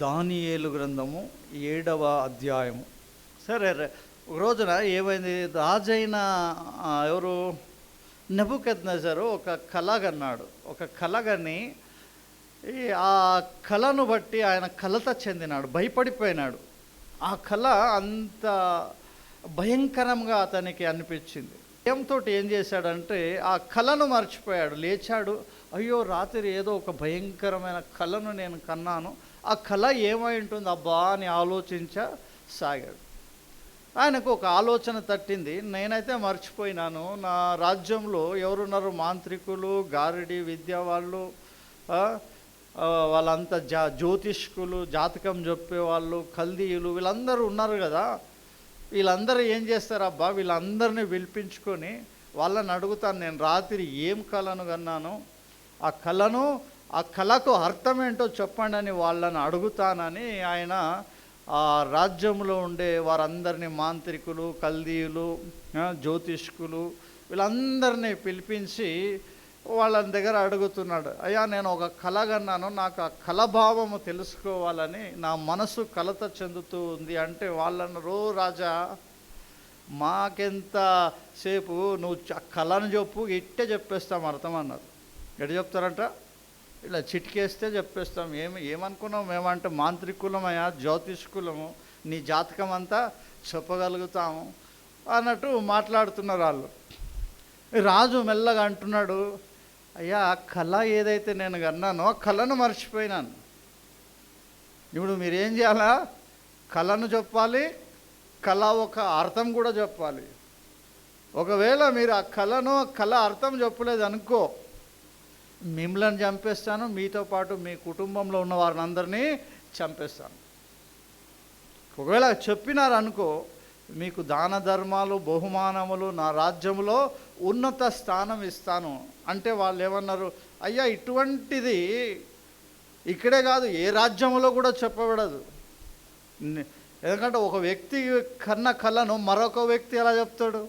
దానియేలు గ్రంథము 7వ అధ్యాయము. సరే, ఒక రోజున ఏమైంది, రాజైన ఎవరు నెబుకద్నెజరు ఒక కల కన్నాడు. ఒక కల కని ఆ కళను బట్టి ఆయన కలత చెందినాడు, భయపడిపోయినాడు. ఆ కళ అంత భయంకరంగా అతనికి అనిపించింది. భయంతో ఏం చేశాడంటే ఆ కళను మర్చిపోయాడు. లేచాడు, అయ్యో రాత్రి ఏదో ఒక భయంకరమైన కళను నేను కన్నాను, ఆ కళ ఏమై ఉంటుంది అబ్బా అని ఆలోచించసాగాడు. ఆయనకు ఒక ఆలోచన తట్టింది, నేనైతే మర్చిపోయినాను, నా రాజ్యంలో ఎవరున్నారు, మాంత్రికులు, గారడి విద్య వాళ్ళు, వాళ్ళంతా జ్యోతిష్కులు, జాతకం చెప్పేవాళ్ళు, కల్దీయులు, వీళ్ళందరూ ఉన్నారు కదా. వీళ్ళందరూ ఏం చేస్తారబ్బా, వీళ్ళందరినీ పిలిపించుకొని వాళ్ళని అడుగుతాను, నేను రాత్రి ఏం కళను కన్నాను, ఆ కళకు అర్థం ఏంటో చెప్పండి అని వాళ్ళని అడుగుతానని ఆయన ఆ రాజ్యంలో ఉండే వారందరినీ, మాంత్రికులు, కల్దీయులు, జ్యోతిష్కులు, వీళ్ళందరినీ పిలిపించి వాళ్ళ దగ్గర అడుగుతున్నాడు. అయ్యా, నేను ఒక కళ కన్నాను, నాకు ఆ కళభావము తెలుసుకోవాలని నా మనసు కలత చెందుతూ ఉంది అంటే వాళ్ళను, రాజా మాకెంతసేపు, నువ్వు కళను చెప్పు, ఇట్టే చెప్పేస్తాం అర్థం అన్నారు. ఎటు చెప్తారంట, ఇలా చిటికేస్తే చెప్పేస్తాం. ఏమనుకున్నాం మేమంటే మాంత్రికులమయ్యా, జ్యోతిష్కులము, నీ జాతకం అంతా చెప్పగలుగుతాము అన్నట్టు మాట్లాడుతున్నారు వాళ్ళు. రాజు మెల్లగా అంటున్నాడు, అయ్యా కళ ఏదైతే నేను కన్నానో కళను మర్చిపోయినాను. ఇప్పుడు మీరేం చేయాలా, కళను చెప్పాలి, కళ ఒక అర్థం కూడా చెప్పాలి. ఒకవేళ మీరు ఆ కళ అర్థం చెప్పలేదు అనుకో, మిమ్మల్ని చంపేస్తాను, మీతో పాటు మీ కుటుంబంలో ఉన్న వారిని అందరినీ చంపేస్తాను. ఒకవేళ చెప్పినారనుకో, మీకు దాన ధర్మాలు, బహుమానములు, నా రాజ్యంలో ఉన్నత స్థానం ఇస్తాను అంటే వాళ్ళు ఏమన్నారు, అయ్యా ఇటువంటిది ఇక్కడే కాదు, ఏ రాజ్యంలో కూడా చెప్పబడదు. ఎందుకంటే ఒక వ్యక్తి కన్న కళను మరొక వ్యక్తి ఎలా చెప్తాడు?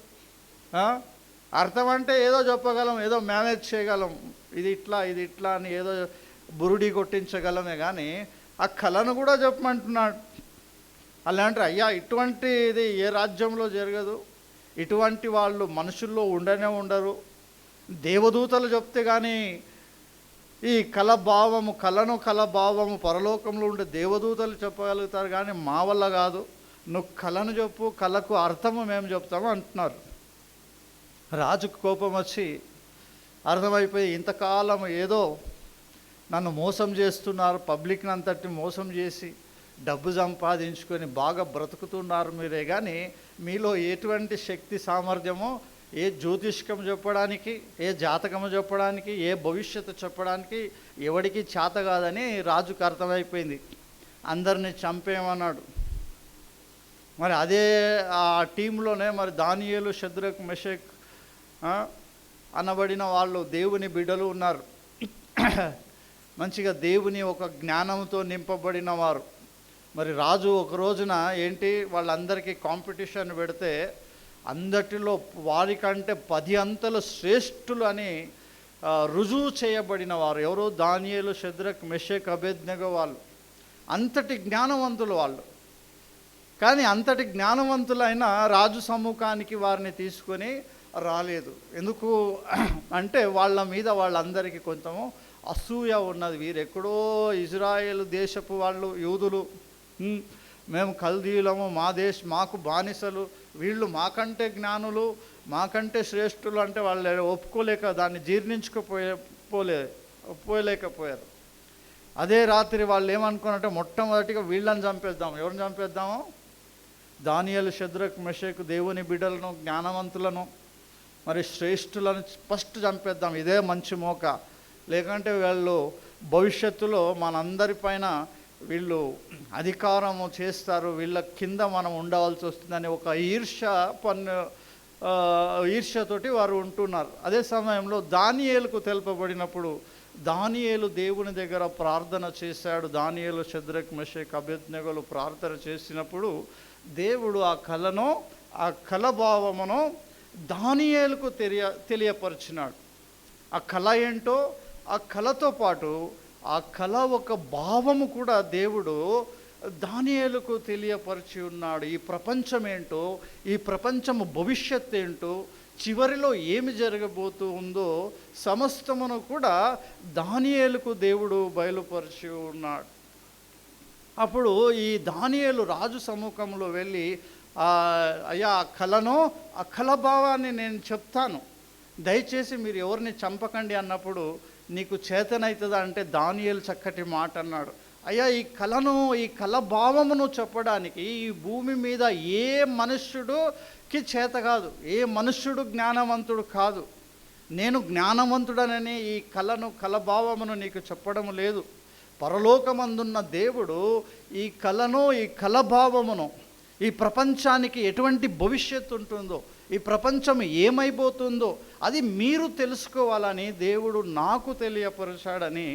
అర్థం అంటే ఏదో చెప్పగలం, ఏదో మేనేజ్ చేయగలం, ఇది ఇట్లా అని ఏదో బురుడి కొట్టించగలమే, కానీ ఆ కళను కూడా చెప్పమంటున్నాడు. అలాంటి అయ్యా ఇటువంటిది ఏ రాజ్యంలో జరగదు, ఇటువంటి వాళ్ళు మనుషుల్లో ఉండరు, దేవదూతలు చెప్తే కానీ ఈ కళభావము పరలోకంలో ఉండే దేవదూతలు చెప్పగలుగుతారు, కానీ మా వల్ల కాదు, నువ్వు కళను చెప్పు, కళకు అర్థము మేము చెప్తాము అంటున్నారు. రాజుకు కోపం వచ్చి, అర్థమైపోయి ఇంతకాలం ఏదో నన్ను మోసం చేస్తున్నారు, పబ్లిక్ని అంతటి మోసం చేసి డబ్బు సంపాదించుకొని బాగా బ్రతుకుతున్నారు మీరే, కానీ మీలో ఎటువంటి శక్తి సామర్థ్యమో, ఏ జ్యోతిష్కం చెప్పడానికి, ఏ జాతకము చెప్పడానికి, ఏ భవిష్యత్తు చెప్పడానికి ఎవడికి చేత కాదని రాజుకు అర్థమైపోయింది. అందరినీ చంపేయమన్నాడు. మరి అదే ఆ టీంలోనే మరి దానియేలు, షద్రక్, మెషక్ అనబడిన వాళ్ళు దేవుని బిడ్డలు ఉన్నారు. మంచిగా దేవుని ఒక జ్ఞానంతో నింపబడిన వారు. మరి రాజు ఒక రోజున వాళ్ళందరికీ కాంపిటీషన్ పెడితే అందటిలో వారికంటే 10 అంతలు శ్రేష్ఠులు అని రుజువు చేయబడిన వారు ఎవరు? దానియేలు, షద్రక్, మెషక్, అబేద్నెగో వాళ్ళు. అంతటి జ్ఞానవంతులు వాళ్ళు. కానీ అంతటి జ్ఞానవంతులైన రాజు సమ్ముఖానికి వారిని తీసుకొని రాలేదు. ఎందుకు అంటే వాళ్ళ మీద వాళ్ళందరికీ కొంచెము అసూయ ఉన్నది. వీరెక్కడో ఇజ్రాయేల్ దేశపు వాళ్ళు, యూదులు, మేము కల్దీయులము, మాకు బానిసలు, వీళ్ళు మాకంటే జ్ఞానులు, మాకంటే శ్రేష్ఠులు అంటే వాళ్ళు ఒప్పుకోలేక, దాన్ని ఒప్పుకోలేకపోయారు. అదే రాత్రి వాళ్ళు ఏమనుకున్నారంటే మొట్టమొదటిగా వీళ్ళని చంపేద్దాం. ఎవరిని చంపేద్దాము? దానియేలు, షద్రక్, మెషక్, దేవుని బిడ్డలను, జ్ఞానవంతులను, మరి శ్రేష్ఠులను ఫస్ట్ చంపేద్దాం, ఇదే మంచి మోక. లేకంటే వీళ్ళు భవిష్యత్తులో మనందరిపైన వీళ్ళు అధికారము చేస్తారు, వీళ్ళ కింద మనం ఉండవలసి వస్తుందని ఒక ఈర్ష్యతోటి వారు ఉంటున్నారు. అదే సమయంలో దానియేలుకు తెలుపబడినప్పుడు దానియేలు దేవుని దగ్గర ప్రార్థన చేశాడు. దానియేలు, షద్రక్, మెషక్, అబేద్నెగోలు ప్రార్థన చేసినప్పుడు దేవుడు ఆ కళభావమును దానియేలుకు తెలియపరిచినాడు. ఆ కళ ఏంటో, ఆ కళతో పాటు ఆ కళ ఒక భావము కూడా దేవుడు దానియేలుకు తెలియపరిచి ఉన్నాడు. ఈ ప్రపంచం ఏంటో, ఈ ప్రపంచము భవిష్యత్తు ఏంటో, చివరిలో ఏమి జరగబోతూ ఉందో సమస్తమును కూడా దానియేలుకు దేవుడు బయలుపరిచి ఉన్నాడు. అప్పుడు ఈ దానియేలు రాజు సముఖంలో వెళ్ళి, అయ్యా ఆ కళ భావాన్ని నేను చెప్తాను, దయచేసి మీరు ఎవరిని చంపకండి అన్నప్పుడు, నీకు చేతనవుతుందా అంటే దానియేలు చక్కటి మాట అన్నాడు. అయ్యా ఈ కళ భావమును చెప్పడానికి ఈ భూమి మీద ఏ మనుష్యుడుకి చేత కాదు, ఏ మనుష్యుడు జ్ఞానవంతుడు కాదు. నేను జ్ఞానవంతుడనని ఈ కళ భావమును నీకు చెప్పడం లేదు. పరలోకమందున్న దేవుడు ఈ కళ భావమును, ఈ ప్రపంచానికి ఎటువంటి భవిష్యత్తు ఉంటుందో, ఈ ప్రపంచం ఏమైపోతుందో అది మీరు తెలుసుకోవాలని దేవుడు నాకు తెలియపరిచాడని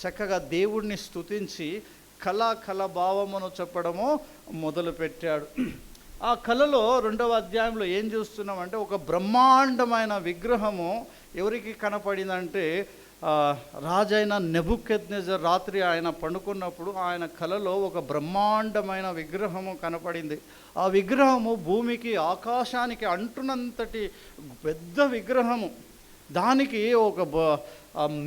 చక్కగా దేవుడిని స్తుతించి కళ భావమును చెప్పడము మొదలుపెట్టాడు. ఆ కళలో 2వ అధ్యాయంలో ఏం చూస్తున్నామంటే, ఒక బ్రహ్మాండమైన విగ్రహము ఎవరికి కనపడిందంటే, రాజైన నెబుకద్నెజర్ రాత్రి ఆయన పండుకున్నప్పుడు ఆయన కలలో ఒక బ్రహ్మాండమైన విగ్రహము కనపడింది. ఆ విగ్రహము భూమికి ఆకాశానికి అంటున్నంతటి పెద్ద విగ్రహము. దానికి ఒక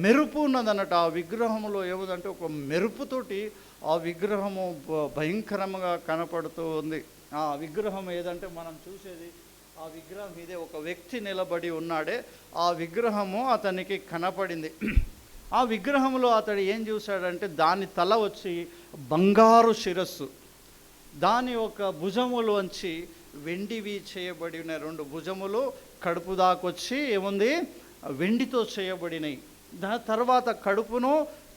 మెరుపు ఉన్నదన్నట్టు. ఆ విగ్రహంలో ఏముందంటే ఒక మెరుపుతోటి ఆ విగ్రహము భయంకరంగా కనపడుతూ ఉంది. ఆ విగ్రహం ఏదంటే మనం చూసేది, ఆ విగ్రహం మీదే ఒక వ్యక్తి నిలబడి ఉన్నాడే, ఆ విగ్రహము అతనికి కనపడింది. ఆ విగ్రహంలో అతడు ఏం చూశాడంటే, దాని తల వచ్చి బంగారు శిరస్సు, దాని ఒక భుజములోంచి వెండివి చేయబడిన 2 భుజములు కడుపు దాకొచ్చి ఏముంది, వెండితో చేయబడినవి. దాని తర్వాత కడుపును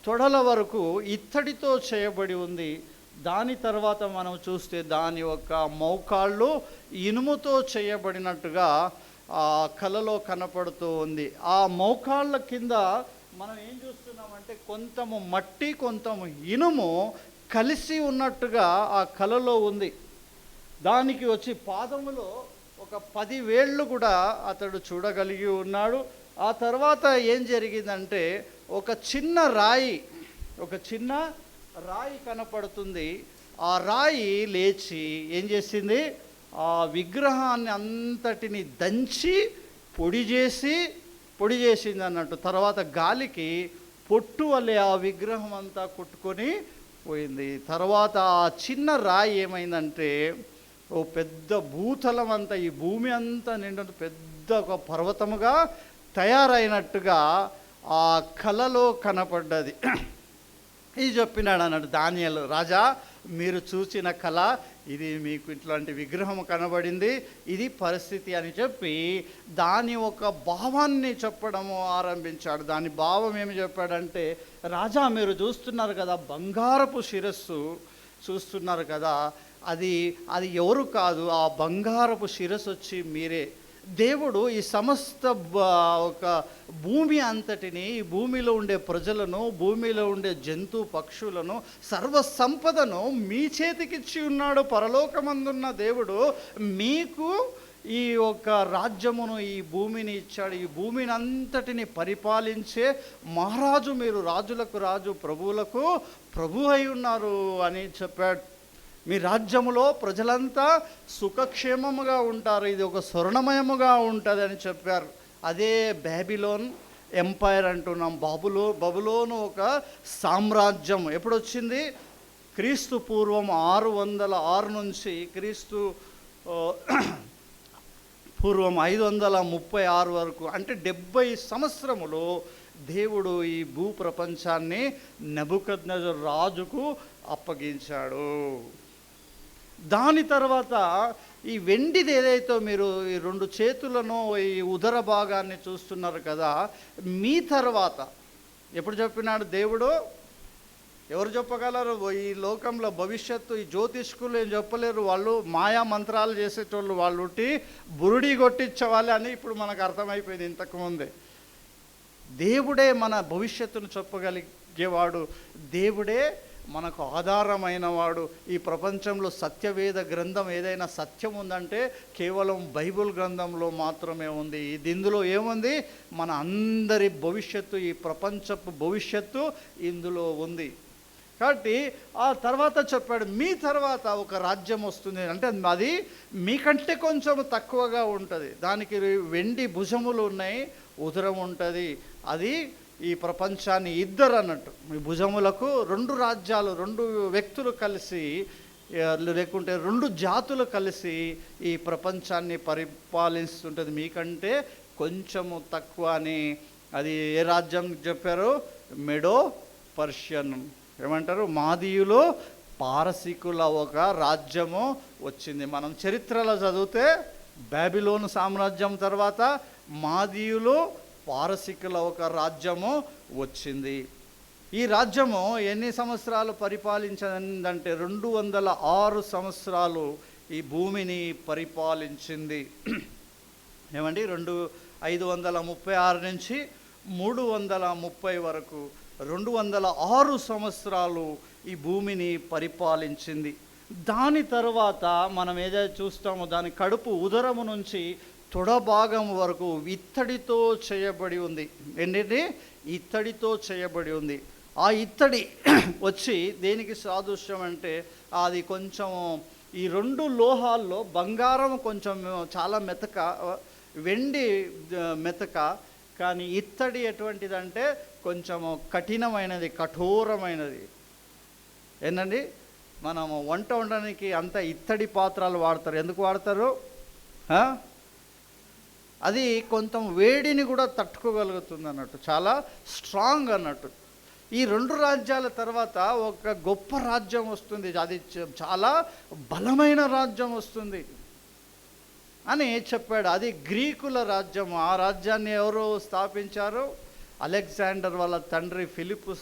తొడల వరకు ఇత్తడితో చేయబడి ఉంది. దాని తర్వాత మనం చూస్తే దాని యొక్క మోకాళ్ళు ఇనుముతో చేయబడినట్టుగా ఆ కళలో కనపడుతూ ఉంది. ఆ మోకాళ్ళ కింద మనం ఏం చూస్తున్నామంటే, కొంతము మట్టి కొంతము ఇనుము కలిసి ఉన్నట్టుగా ఆ కళలో ఉంది. దానికి వచ్చి పాదములో ఒక 10 వేళ్ళు కూడా అతడు చూడగలిగి ఉన్నాడు. ఆ తర్వాత ఏం జరిగిందంటే, ఒక చిన్న రాయి కనపడుతుంది. ఆ రాయి లేచి ఏం చేసింది, ఆ విగ్రహాన్ని అంతటిని దంచి పొడి చేసింది అన్నట్టు. తర్వాత గాలికి పొట్టు వల్లే ఆ విగ్రహం అంతా కొట్టుకొని పోయింది. తర్వాత ఆ చిన్న రాయి ఏమైందంటే, ఓ పెద్ద భూతలం అంతా, ఈ భూమి అంతా నిండు పెద్ద ఒక పర్వతముగా తయారైనట్టుగా ఆ కళలో కనపడ్డది. ఇది చెప్పినాడు అన్నట్టు దానియేలు, రాజా మీరు చూసిన కళ ఇది, మీకు ఇట్లాంటి విగ్రహం కనబడింది, ఇది పరిస్థితి అని చెప్పి దాని ఒక భావాన్ని చెప్పడము ఆరంభించాడు. దాని భావం ఏమి చెప్పాడంటే, రాజా మీరు చూస్తున్నారు కదా బంగారపు శిరస్సు చూస్తున్నారు కదా, అది ఎవరు కాదు, ఆ బంగారపు శిరస్సు వచ్చి మీరే. దేవుడు ఈ సమస్త ఒక భూమి అంతటిని, ఈ భూమిలో ఉండే ప్రజలను, భూమిలో ఉండే జంతు పక్షులను, సర్వ సంపదను మీ చేతికిచ్చి ఉన్నాడు. పరలోకమందున్న దేవుడు మీకు ఈ ఒక రాజ్యమును, ఈ భూమిని ఇచ్చాడు. ఈ భూమిని అంతటిని పరిపాలించే మహారాజు మీరు, రాజులకు రాజు, ప్రభువులకు ప్రభు అయి ఉన్నారు అని చెప్పాడు. మీ రాజ్యములో ప్రజలంతా సుఖక్షేమముగా ఉంటారు, ఇది ఒక స్వర్ణమయముగా ఉంటుంది అని చెప్పారు. అదే బాబిలోన్ ఎంపైర్ అంటున్నాం. బబులోను ఒక సామ్రాజ్యం ఎప్పుడు వచ్చింది, క్రీస్తు పూర్వం 606 నుంచి క్రీస్తు పూర్వం 536 వరకు, అంటే 70 సంవత్సరములు దేవుడు ఈ భూప్రపంచాన్ని నెబుకద్నెజర్ రాజుకు అప్పగించాడు. దాని తర్వాత ఈ వెండిది ఏదైతే మీరు ఈ 2 చేతులను, ఈ ఉదర భాగాన్ని చూస్తున్నారు కదా, మీ తర్వాత ఎప్పుడు చెప్పినాడు దేవుడు, ఎవరు చెప్పగలరు? ఈ లోకంలో భవిష్యత్తు ఈ జ్యోతిష్కులు ఏం చెప్పలేరు. వాళ్ళు మాయా మంత్రాలు చేసేటోళ్ళు, వాళ్ళు ఉట్టి బురుడి కొట్టించేవాళ్ళు అని ఇప్పుడు మనకు అర్థమైపోయింది ఇంతకుముందే. దేవుడే మన భవిష్యత్తును చెప్పగలిగేవాడు, దేవుడే మనకు ఆధారమైన వాడు. ఈ ప్రపంచంలో సత్యవేద గ్రంథం ఏదైనా సత్యం ఉందంటే కేవలం బైబిల్ గ్రంథంలో మాత్రమే ఉంది. ఇందులో ఏముంది? మన అందరి భవిష్యత్తు, ఈ ప్రపంచపు భవిష్యత్తు ఇందులో ఉంది. కాబట్టి ఆ తర్వాత చెప్పాడు, మీ తర్వాత ఒక రాజ్యం వస్తుంది, అంటే అది మీకంటే కొంచెం తక్కువగా ఉంటుంది, దానికి వెండి భుజములు ఉన్నాయి, ఉదరం ఉంటుంది, అది ఈ ప్రపంచాన్ని ఇద్దరు అన్నట్టు, ఈ భుజములకు రెండు రాజ్యాలు, రెండు వ్యక్తులు కలిసి, లేకుంటే రెండు జాతులు కలిసి ఈ ప్రపంచాన్ని పరిపాలిస్తుంటుంది, మీకంటే కొంచెము తక్కువ అని. అది ఏ రాజ్యం చెప్పారు? మెడో పర్షియన్, ఏమంటారు, మాదీయులు పారసీకుల ఒక రాజ్యము వచ్చింది. మనం చరిత్రలో చదివితే బాబిలోను సామ్రాజ్యం తర్వాత మాదీయులు పారసీకుల ఒక రాజ్యము వచ్చింది. ఈ రాజ్యము ఎన్ని సంవత్సరాలు పరిపాలించిందంటే 206 సంవత్సరాలు ఈ భూమిని పరిపాలించింది. ఏమండి, 536 నుంచి 330 వరకు 206 సంవత్సరాలు ఈ భూమిని పరిపాలించింది. దాని తర్వాత మనం ఏదైతే చూస్తామో దాని కడుపు ఉదరము నుంచి తొడభాగం వరకు ఇత్తడితో చేయబడి ఉంది. ఏంటంటే ఇత్తడితో చేయబడి ఉంది. ఆ ఇత్తడి వచ్చి దేనికి సాదృశ్యం అంటే, అది కొంచెం ఈ రెండు లోహాల్లో బంగారం కొంచెం చాలా మెతక, వెండి మెతక, కానీ ఇత్తడి ఎటువంటిదంటే కొంచెము కఠినమైనది, కఠోరమైనది. ఏంటండి, మనము వంట వండడానికి అంత ఇత్తడి పాత్రలు వాడతారు. ఎందుకు వాడతారు? అది కొంత వేడిని కూడా తట్టుకోగలుగుతుంది అన్నట్టు, చాలా స్ట్రాంగ్ అన్నట్టు. ఈ రెండు రాజ్యాల తర్వాత ఒక గొప్ప రాజ్యం వస్తుంది, అది చాలా బలమైన రాజ్యం వస్తుంది అని చెప్పాడు. అది గ్రీకుల రాజ్యం. ఆ రాజ్యాన్ని ఎవరు స్థాపించారు? అలెగ్జాండర్ వాళ్ళ తండ్రి ఫిలిప్పు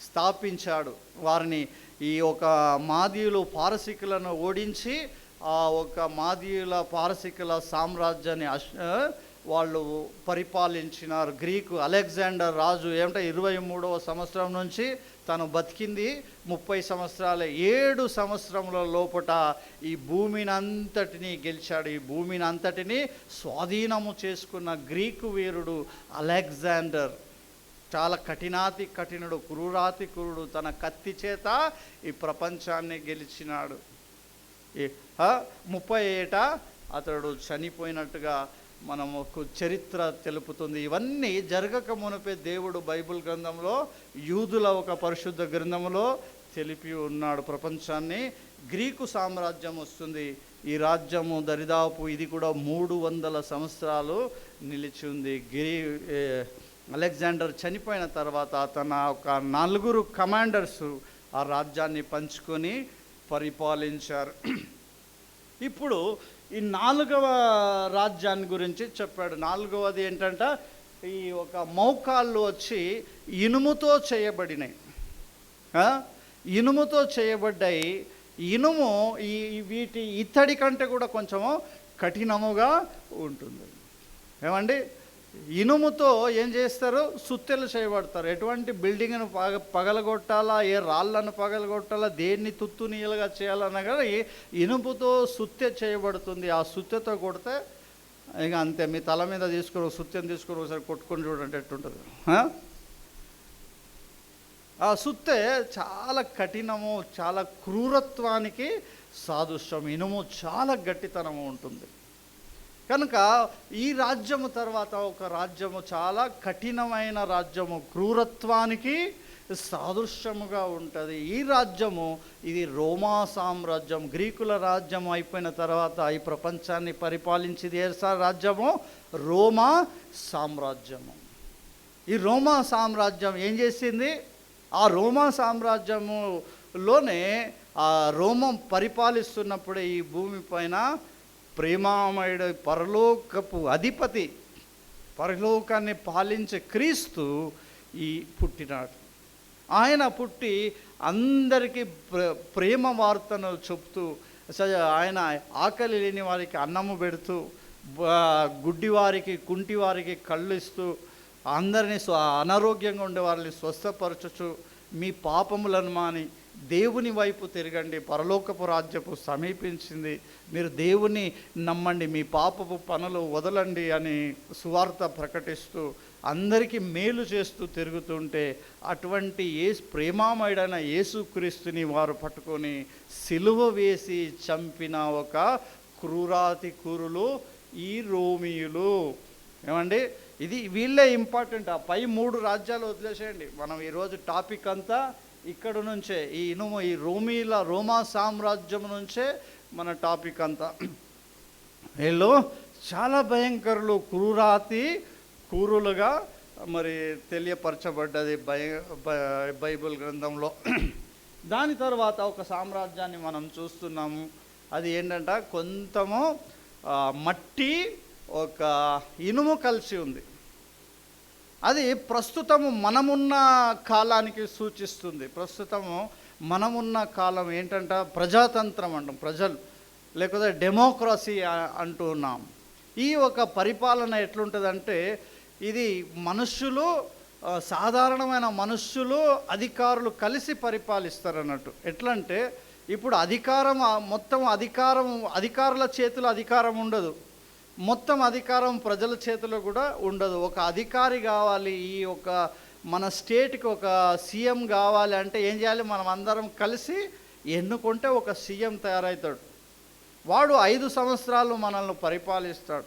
స్థాపించాడు. వారిని ఈ ఒక మాదీయులు పారసీకులను ఓడించి ఆ ఒక మాదీయుల పారసీకుల సామ్రాజ్యాన్ని వాళ్ళు పరిపాలించినారు. గ్రీకు అలెగ్జాండర్ రాజు 23వ సంవత్సరం నుంచి తను బతికింది 30 సంవత్సరాలే. 7 సంవత్సరముల లోపట ఈ భూమిని అంతటినీ గెలిచాడు. ఈ భూమిని అంతటినీ స్వాధీనము చేసుకున్న గ్రీకు వీరుడు అలెగ్జాండర్. చాలా కఠినాతి కఠినుడు, క్రూరాతి క్రూరుడు. తన కత్తి చేత ఈ ప్రపంచాన్ని గెలిచినాడు. 30 ఏట అతడు చనిపోయినట్టుగా మనకు చరిత్ర తెలుపుతుంది. ఇవన్నీ జరగక మునిపే దేవుడు బైబిల్ గ్రంథంలో, యూదుల ఒక పరిశుద్ధ గ్రంథంలో తెలిపి ఉన్నాడు. ప్రపంచాన్ని గ్రీకు సామ్రాజ్యం వస్తుంది. ఈ రాజ్యము దరిదాపు ఇది కూడా 300 సంవత్సరాలు నిలిచి ఉంది. అలెగ్జాండర్ చనిపోయిన తర్వాత తన ఒక 4 కమాండర్స్ ఆ రాజ్యాన్ని పంచుకొని పరిపాలించారు. ఇప్పుడు ఈ 4వ రాజ్యాన్ని గురించి చెప్పాడు. 4వది ఏంటంటే, ఈ ఒక మౌకాళ్ళు వచ్చి ఇనుముతో చేయబడినాయి, ఇనుముతో చేయబడ్డాయి. ఇనుము వీటి ఇత్తడి కంటే కూడా కొంచెము కఠినముగా ఉంటుంది. ఏమండి, ఇనుముతో ఏం చేస్తారు? సుత్తెలు చేయబడతారు. ఎటువంటి బిల్డింగ్ను పగలగొట్టాలా, ఏ రాళ్ళను పగలగొట్టాలా, దేన్ని తుత్తు నీళ్ళగా చేయాలన్నా కానీ ఇనుముతో సుత్తె చేయబడుతుంది. ఆ సుత్తెతో కొడితే ఇక అంతే, మీ తల మీద తీసుకుని సుత్తెని తీసుకుని ఒకసారి కొట్టుకొని చూడండి ఎట్టుంటుంది. ఆ సుత్తె చాలా కఠినము, చాలా క్రూరత్వానికి సాదృశ్యం. ఇనుము చాలా గట్టితనము ఉంటుంది. కనుక ఈ రాజ్యము తర్వాత ఒక రాజ్యము చాలా కఠినమైన రాజ్యము, క్రూరత్వానికి సాదృశ్యముగా ఉంటుంది. ఈ రాజ్యము ఇది రోమా సామ్రాజ్యం. గ్రీకుల రాజ్యం అయిపోయిన తర్వాత ఈ ప్రపంచాన్ని పరిపాలించేది ఏ రాజ్యము? రోమా సామ్రాజ్యము. ఈ రోమా సామ్రాజ్యం ఏం చేసింది? ఆ రోమా సామ్రాజ్యములోనే ఆ రోమం పరిపాలిస్తున్నప్పుడే ఈ భూమి పైన ప్రేమామయుడు పరలోకపు అధిపతి, పరలోకాన్ని పాలించే క్రీస్తు పుట్టినాడు. ఆయన పుట్టి అందరికీ ప్రేమ వార్తను చెప్తూ, ఆయన ఆకలి లేని వారికి అన్నము పెడుతూ, గుడ్డి వారికి, కుంటి వారికి కళ్ళు ఇస్తూ, అందరినీ అనారోగ్యంగా ఉండే వారిని స్వస్థపరచుచు మీ పాపములను మాని దేవుని వైపు తిరగండి, పరలోకపు రాజ్యపు సమీపించింది, మీరు దేవుని నమ్మండి, మీ పాపపు పనులు వదలండి అని సువార్త ప్రకటిస్తూ అందరికీ మేలు చేస్తూ తిరుగుతుంటే అటువంటి ప్రేమామయుడైన యేసుక్రీస్తుని వారు పట్టుకొని సిలువ వేసి చంపిన ఒక క్రూరాతి క్రూరులు ఈ రోమీయులు. ఏమండి, ఇది వీళ్ళే ఇంపార్టెంట్. ఆ పై 3 రాజ్యాలు వదిలేసేయండి. మనం ఈరోజు టాపిక్ అంతా ఇక్కడ నుంచే ఈ రోమా సామ్రాజ్యం నుంచే మన టాపిక్ అంతా. వీళ్ళు చాలా భయంకరులు, క్రూరాతి క్రూరులుగా మరి తెలియపరచబడ్డది బైబిల్ గ్రంథంలో. దాని తర్వాత ఒక సామ్రాజ్యాన్ని మనం చూస్తున్నాము. అది ఏంటంటే కొంచెము మట్టి ఒక ఇనుము కలిసి ఉంది. అది ప్రస్తుతము మనమున్న కాలానికి సూచిస్తుంది. ప్రస్తుతము మనమున్న కాలం ఏంటంటే ప్రజాతంత్రం అంటాం, ప్రజలు, లేకపోతే డెమోక్రసీ అంటూ ఉన్నాం. ఈ ఒక పరిపాలన ఎట్లుంటుందంటే ఇది మనుష్యులు, సాధారణమైన మనుష్యులు, అధికారులు కలిసి పరిపాలిస్తారు అన్నట్టు. ఎట్లంటే ఇప్పుడు అధికారుల చేతిలో అధికారం ఉండదు, మొత్తం అధికారం ప్రజల చేతిలో కూడా ఉండదు. ఒక అధికారి కావాలి, ఈ ఒక మన స్టేట్కి ఒక సీఎం కావాలి అంటే ఏం చేయాలి? మనం అందరం కలిసి ఎన్నుకుంటే ఒక సీఎం తయారవుతాడు. వాడు 5 సంవత్సరాలు మనల్ని పరిపాలిస్తాడు.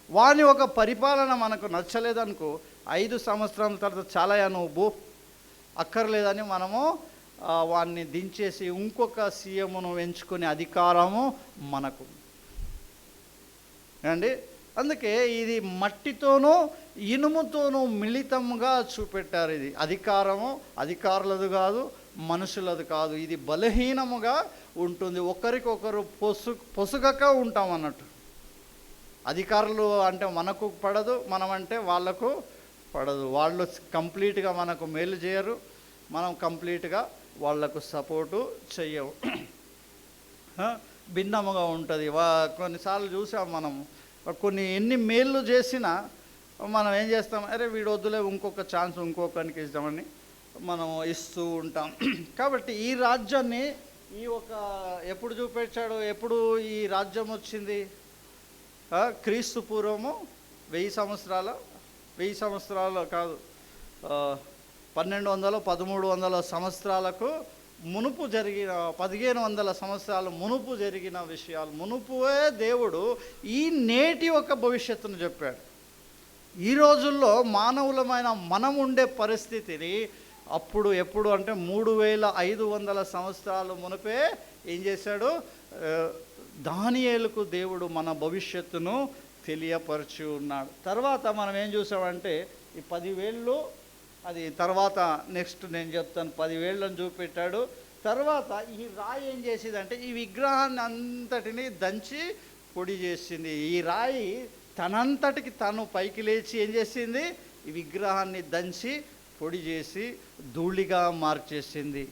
వాని ఒక పరిపాలన మనకు నచ్చలేదనుకో, 5 సంవత్సరాల తర్వాత చాలా నువ్వు అక్కర్లేదని మనము వాడిని దించేసి ఇంకొక సీఎంను ఎంచుకునే అధికారము మనకు అండి. అందుకే ఇది మట్టితోనూ ఇనుముతోనూ మిళితంగా చూపెట్టారు. ఇది అధికారులది కాదు, మనుషులది కాదు. ఇది బలహీనముగా ఉంటుంది, ఒకరికొకరు పొసుగక ఉంటాం అన్నట్టు. అధికారులు అంటే మనకు పడదు, మనమంటే వాళ్ళకు పడదు. వాళ్ళు కంప్లీట్గా మనకు మేలు చేయరు, మనం కంప్లీట్గా వాళ్లకు సపోర్టు చెయ్యవు. భిన్నముగా ఉంటుంది. కొన్నిసార్లు చూసాం మనం, ఎన్ని మేళ్ళు చేసినా మనం ఏం చేస్తాం, అరే వీడు వద్దులే ఇంకొక ఛాన్స్ ఇంకొకరికి ఇద్దామని మనం ఇస్తూ ఉంటాం. కాబట్టి ఈ రాజ్యాన్ని ఎప్పుడు చూపించాడు? ఎప్పుడు ఈ రాజ్యం వచ్చింది? క్రీస్తు పూర్వము 1000 సంవత్సరాలు కాదు, 1200-1300 సంవత్సరాలకు మునుపు జరిగిన 1500 సంవత్సరాల మునుపు జరిగిన విషయాలు. మునుపువే దేవుడు ఈ నేటి ఒక భవిష్యత్తును చెప్పాడు. ఈ రోజుల్లో మానవులమైన మనం ఉండే పరిస్థితిని అప్పుడు ఎప్పుడు అంటే 3500 సంవత్సరాలు మునుపే ఏం చేశాడు? దానియేలుకు దేవుడు మన భవిష్యత్తును తెలియపరిచి ఉన్నాడు. తర్వాత మనం ఏం చూసామంటే ఈ 10,000 అది తర్వాత నెక్స్ట్ నేను చెప్తాను. 10,000 చూపెట్టాడు. తర్వాత ఈ రాయి ఏం చేసేదంటే ఈ విగ్రహాన్ని అంతటిని దంచి పొడి చేసింది. ఈ రాయి తనంతటికి తను పైకి లేచి ఏం చేసింది? ఈ విగ్రహాన్ని దంచి పొడి చేసి ధూళిగా మార్చేసింది.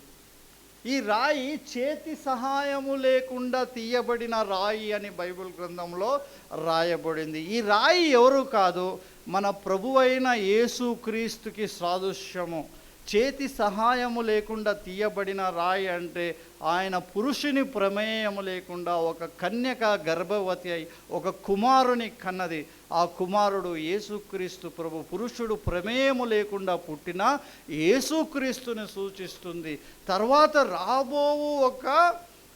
ఈ రాయి చేతి సహాయము లేకుండా తీయబడిన రాయి అని బైబిల్ గ్రంథంలో రాయబడింది. ఈ రాయి ఎవరు కాదు, మన ప్రభువైన యేసుక్రీస్తుకి సాదృశ్యము. చేతి సహాయము లేకుండా తీయబడిన రాయి అంటే ఆయన పురుషుని ప్రమేయము లేకుండా ఒక కన్యక గర్భవతి అయి ఒక కుమారుని కన్నది. ఆ కుమారుడు యేసుక్రీస్తు ప్రభు. పురుషుడు ప్రమేయము లేకుండా పుట్టిన యేసుక్రీస్తుని సూచిస్తుంది. తర్వాత రాబోవు ఒక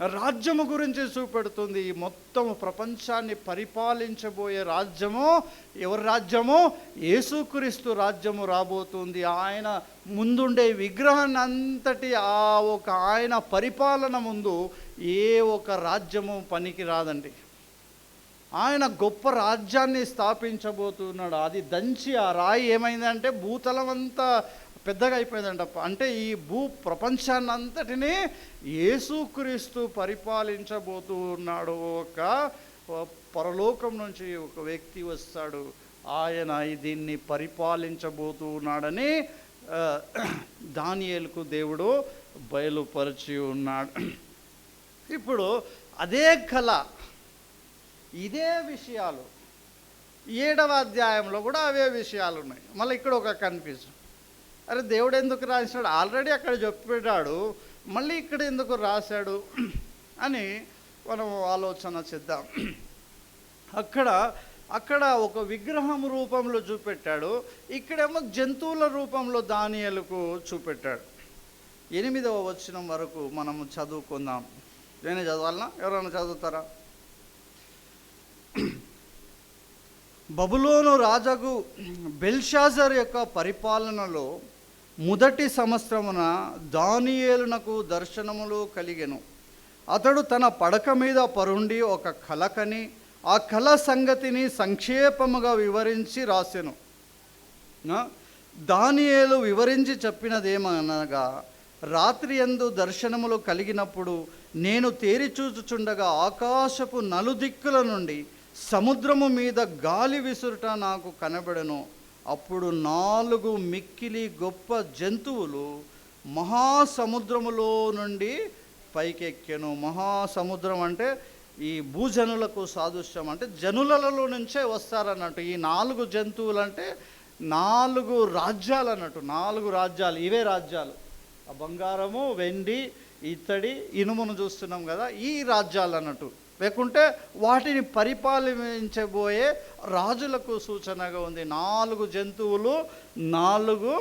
రాజ్యము గురించి చూపెడుతుంది. ఈ మొత్తం ప్రపంచాన్ని పరిపాలించబోయే రాజ్యము ఎవరి రాజ్యము? యేసుక్రీస్తు రాజ్యము రాబోతుంది. ఆయన ముందుండే విగ్రహాన్ని అంతటి ఆయన పరిపాలన ముందు ఏ ఒక రాజ్యము పనికి రాదండి. ఆయన గొప్ప రాజ్యాన్ని స్థాపించబోతున్నాడు. అది దంచి ఆ రాయి ఏమైందంటే భూతలం అంతా పెద్దగా అయిపోయిందంట. అంటే ఈ ప్రపంచాన్ని అంతటినీ యేసుక్రీస్తు పరిపాలించబోతూ ఉన్నాడు. ఒక పరలోకం నుంచి ఒక వ్యక్తి వస్తాడు, ఆయన దీన్ని పరిపాలించబోతూ ఉన్నాడని దానియేలుకు దేవుడు బయలుపరిచి ఉన్నాడు. ఇప్పుడు అదే కళ, ఇదే విషయాలు 7వ అధ్యాయంలో కూడా అవే విషయాలు ఉన్నాయి. మళ్ళీ ఇక్కడ ఒక కన్ఫ్యూజన్. అరే దేవుడు ఎందుకు రాసినాడు? ఆల్రెడీ అక్కడ చెప్పాడు, మళ్ళీ ఇక్కడ ఎందుకు రాశాడు అని మనం ఆలోచన చేద్దాం. అక్కడ అక్కడ ఒక విగ్రహం రూపంలో చూపెట్టాడు, ఇక్కడేమో జంతువుల రూపంలో దానియేలుకు చూపెట్టాడు. 8వ వచనం వరకు మనము చదువుకుందాం. నేనే చదవాలనా? ఎవరైనా చదువుతారా? బబులోను రాజగు బెల్షాజర్ యొక్క పరిపాలనలో మొదటి సంవత్సరమున దానియేలునకు దర్శనములు కలిగెను. అతడు తన పడక మీద పరుండి ఒక కల కని ఆ కల సంగతిని సంక్షేపముగా వివరించి రాసెను. దానియేలు వివరించి చెప్పినదేమనగా, రాత్రి యందు దర్శనములు కలిగినప్పుడు నేను తేరిచూచుచుండగా ఆకాశపు నలుదిక్కుల నుండి సముద్రము మీద గాలి విసురుట నాకు కనబడెను. అప్పుడు 4 మిక్కిలి గొప్ప జంతువులు మహాసముద్రములో నుండి పైకెక్కెను. మహాసముద్రం అంటే ఈ భూజనులకు సాదృశ్యం, అంటే జనులలో నుంచే వస్తారన్నట్టు. ఈ 4 జంతువులు అంటే 4 రాజ్యాలు అన్నట్టు. 4 రాజ్యాలు, ఇవే రాజ్యాలు. ఆ బంగారము, వెండి, ఇత్తడి, ఇనుమును చూస్తున్నాం కదా, ఈ రాజ్యాలు అన్నట్టు. లేకుంటే వాటిని పరిపాలించబోయే రాజులకు సూచనగా ఉంది. 4 జంతువులు 4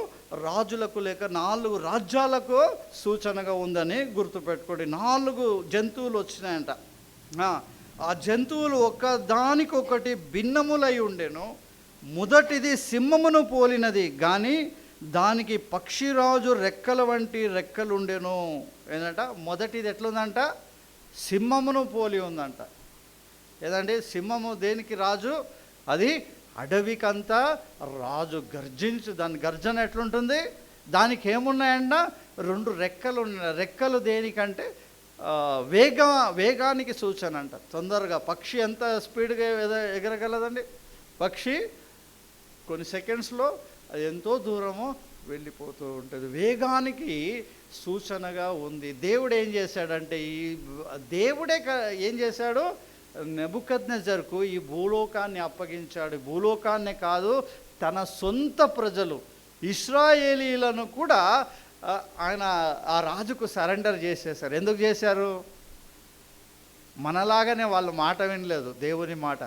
రాజులకు లేక 4 రాజ్యాలకు సూచనగా ఉందని గుర్తుపెట్టుకోండి. 4 జంతువులు వచ్చినాయంట. ఆ జంతువులు ఒకదానికొకటి భిన్నములై ఉండెను. మొదటిది సింహమును పోలినది, కానీ దానికి పక్షిరాజు రెక్కల వంటి రెక్కలుండెను. ఏంటంట? మొదటిది ఎట్లుందంట? సింహమును పోలి ఉందంట. ఏదండి? సింహము దేనికి రాజు? అది అడవికంతా రాజు. దాని గర్జన ఎట్లుంటుంది? దానికి ఏమున్నాయంట? 2 రెక్కలు ఉన్నాయి. రెక్కలు దేనికంటే వేగానికి సూచన అంట. తొందరగా పక్షి ఎంత స్పీడ్గా ఎగరగలదండి? పక్షి కొన్ని సెకండ్స్లో అది ఎంతో దూరము వెళ్ళిపోతూ ఉంటుంది. వేగానికి సూచనగా ఉంది. దేవుడు ఏం చేశాడంటే, దేవుడే ఏం చేశాడు? నెబుకద్నెజర్కు ఈ భూలోకాన్ని అప్పగించాడు. భూలోకాన్నే కాదు, తన సొంత ప్రజలు ఇశ్రాయేలీలను కూడా ఆయన ఆ రాజుకు సరెండర్ చేసేశారు. ఎందుకు చేశారు? మనలాగానే వాళ్ళు మాట వినలేదు, దేవుని మాట.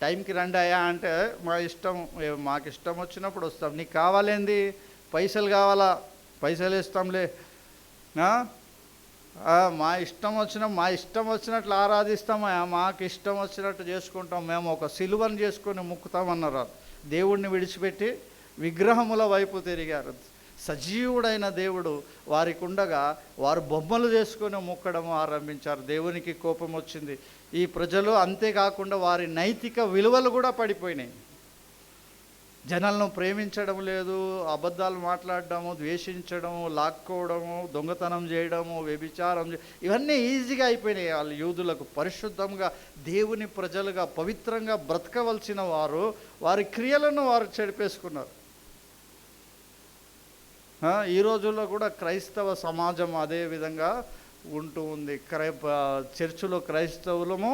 టైంకి రండి అయ్యా అంటే మాకు ఇష్టం వచ్చినప్పుడు వస్తాం. నీకు కావాలేంది? పైసలు కావాలా? పైసలు ఇస్తాంలే. మా ఇష్టం వచ్చినట్లు ఆరాధిస్తామయ్యా, మాకు ఇష్టం వచ్చినట్టు చేసుకుంటాం, మేము ఒక సిలువను చేసుకొని ముక్కుతామన్నారు. దేవుడిని విడిచిపెట్టి విగ్రహముల వైపు తిరిగారు. సజీవుడైన దేవుడు వారికి ఉండగా వారు బొమ్మలు చేసుకొని మొక్కడం ఆరంభించారు. దేవునికి కోపం వచ్చింది. ఈ ప్రజలు అంతేకాకుండా వారి నైతిక విలువలు కూడా పడిపోయినాయి. జనాలను ప్రేమించడం లేదు, అబద్ధాలు మాట్లాడడము, ద్వేషించడము, లాక్కోవడము, దొంగతనం చేయడము, వ్యభిచారం, ఇవన్నీ ఈజీగా అయిపోయినాయి. వాళ్ళు యూదులకు పరిశుద్ధంగా దేవుని ప్రజలుగా పవిత్రంగా బ్రతకవలసిన వారు వారి క్రియలను వారు చెడిపేసుకున్నారు. ఈ రోజుల్లో కూడా క్రైస్తవ సమాజం అదే విధంగా ఉంటూ ఉంది. చర్చిలో క్రైస్తవులము,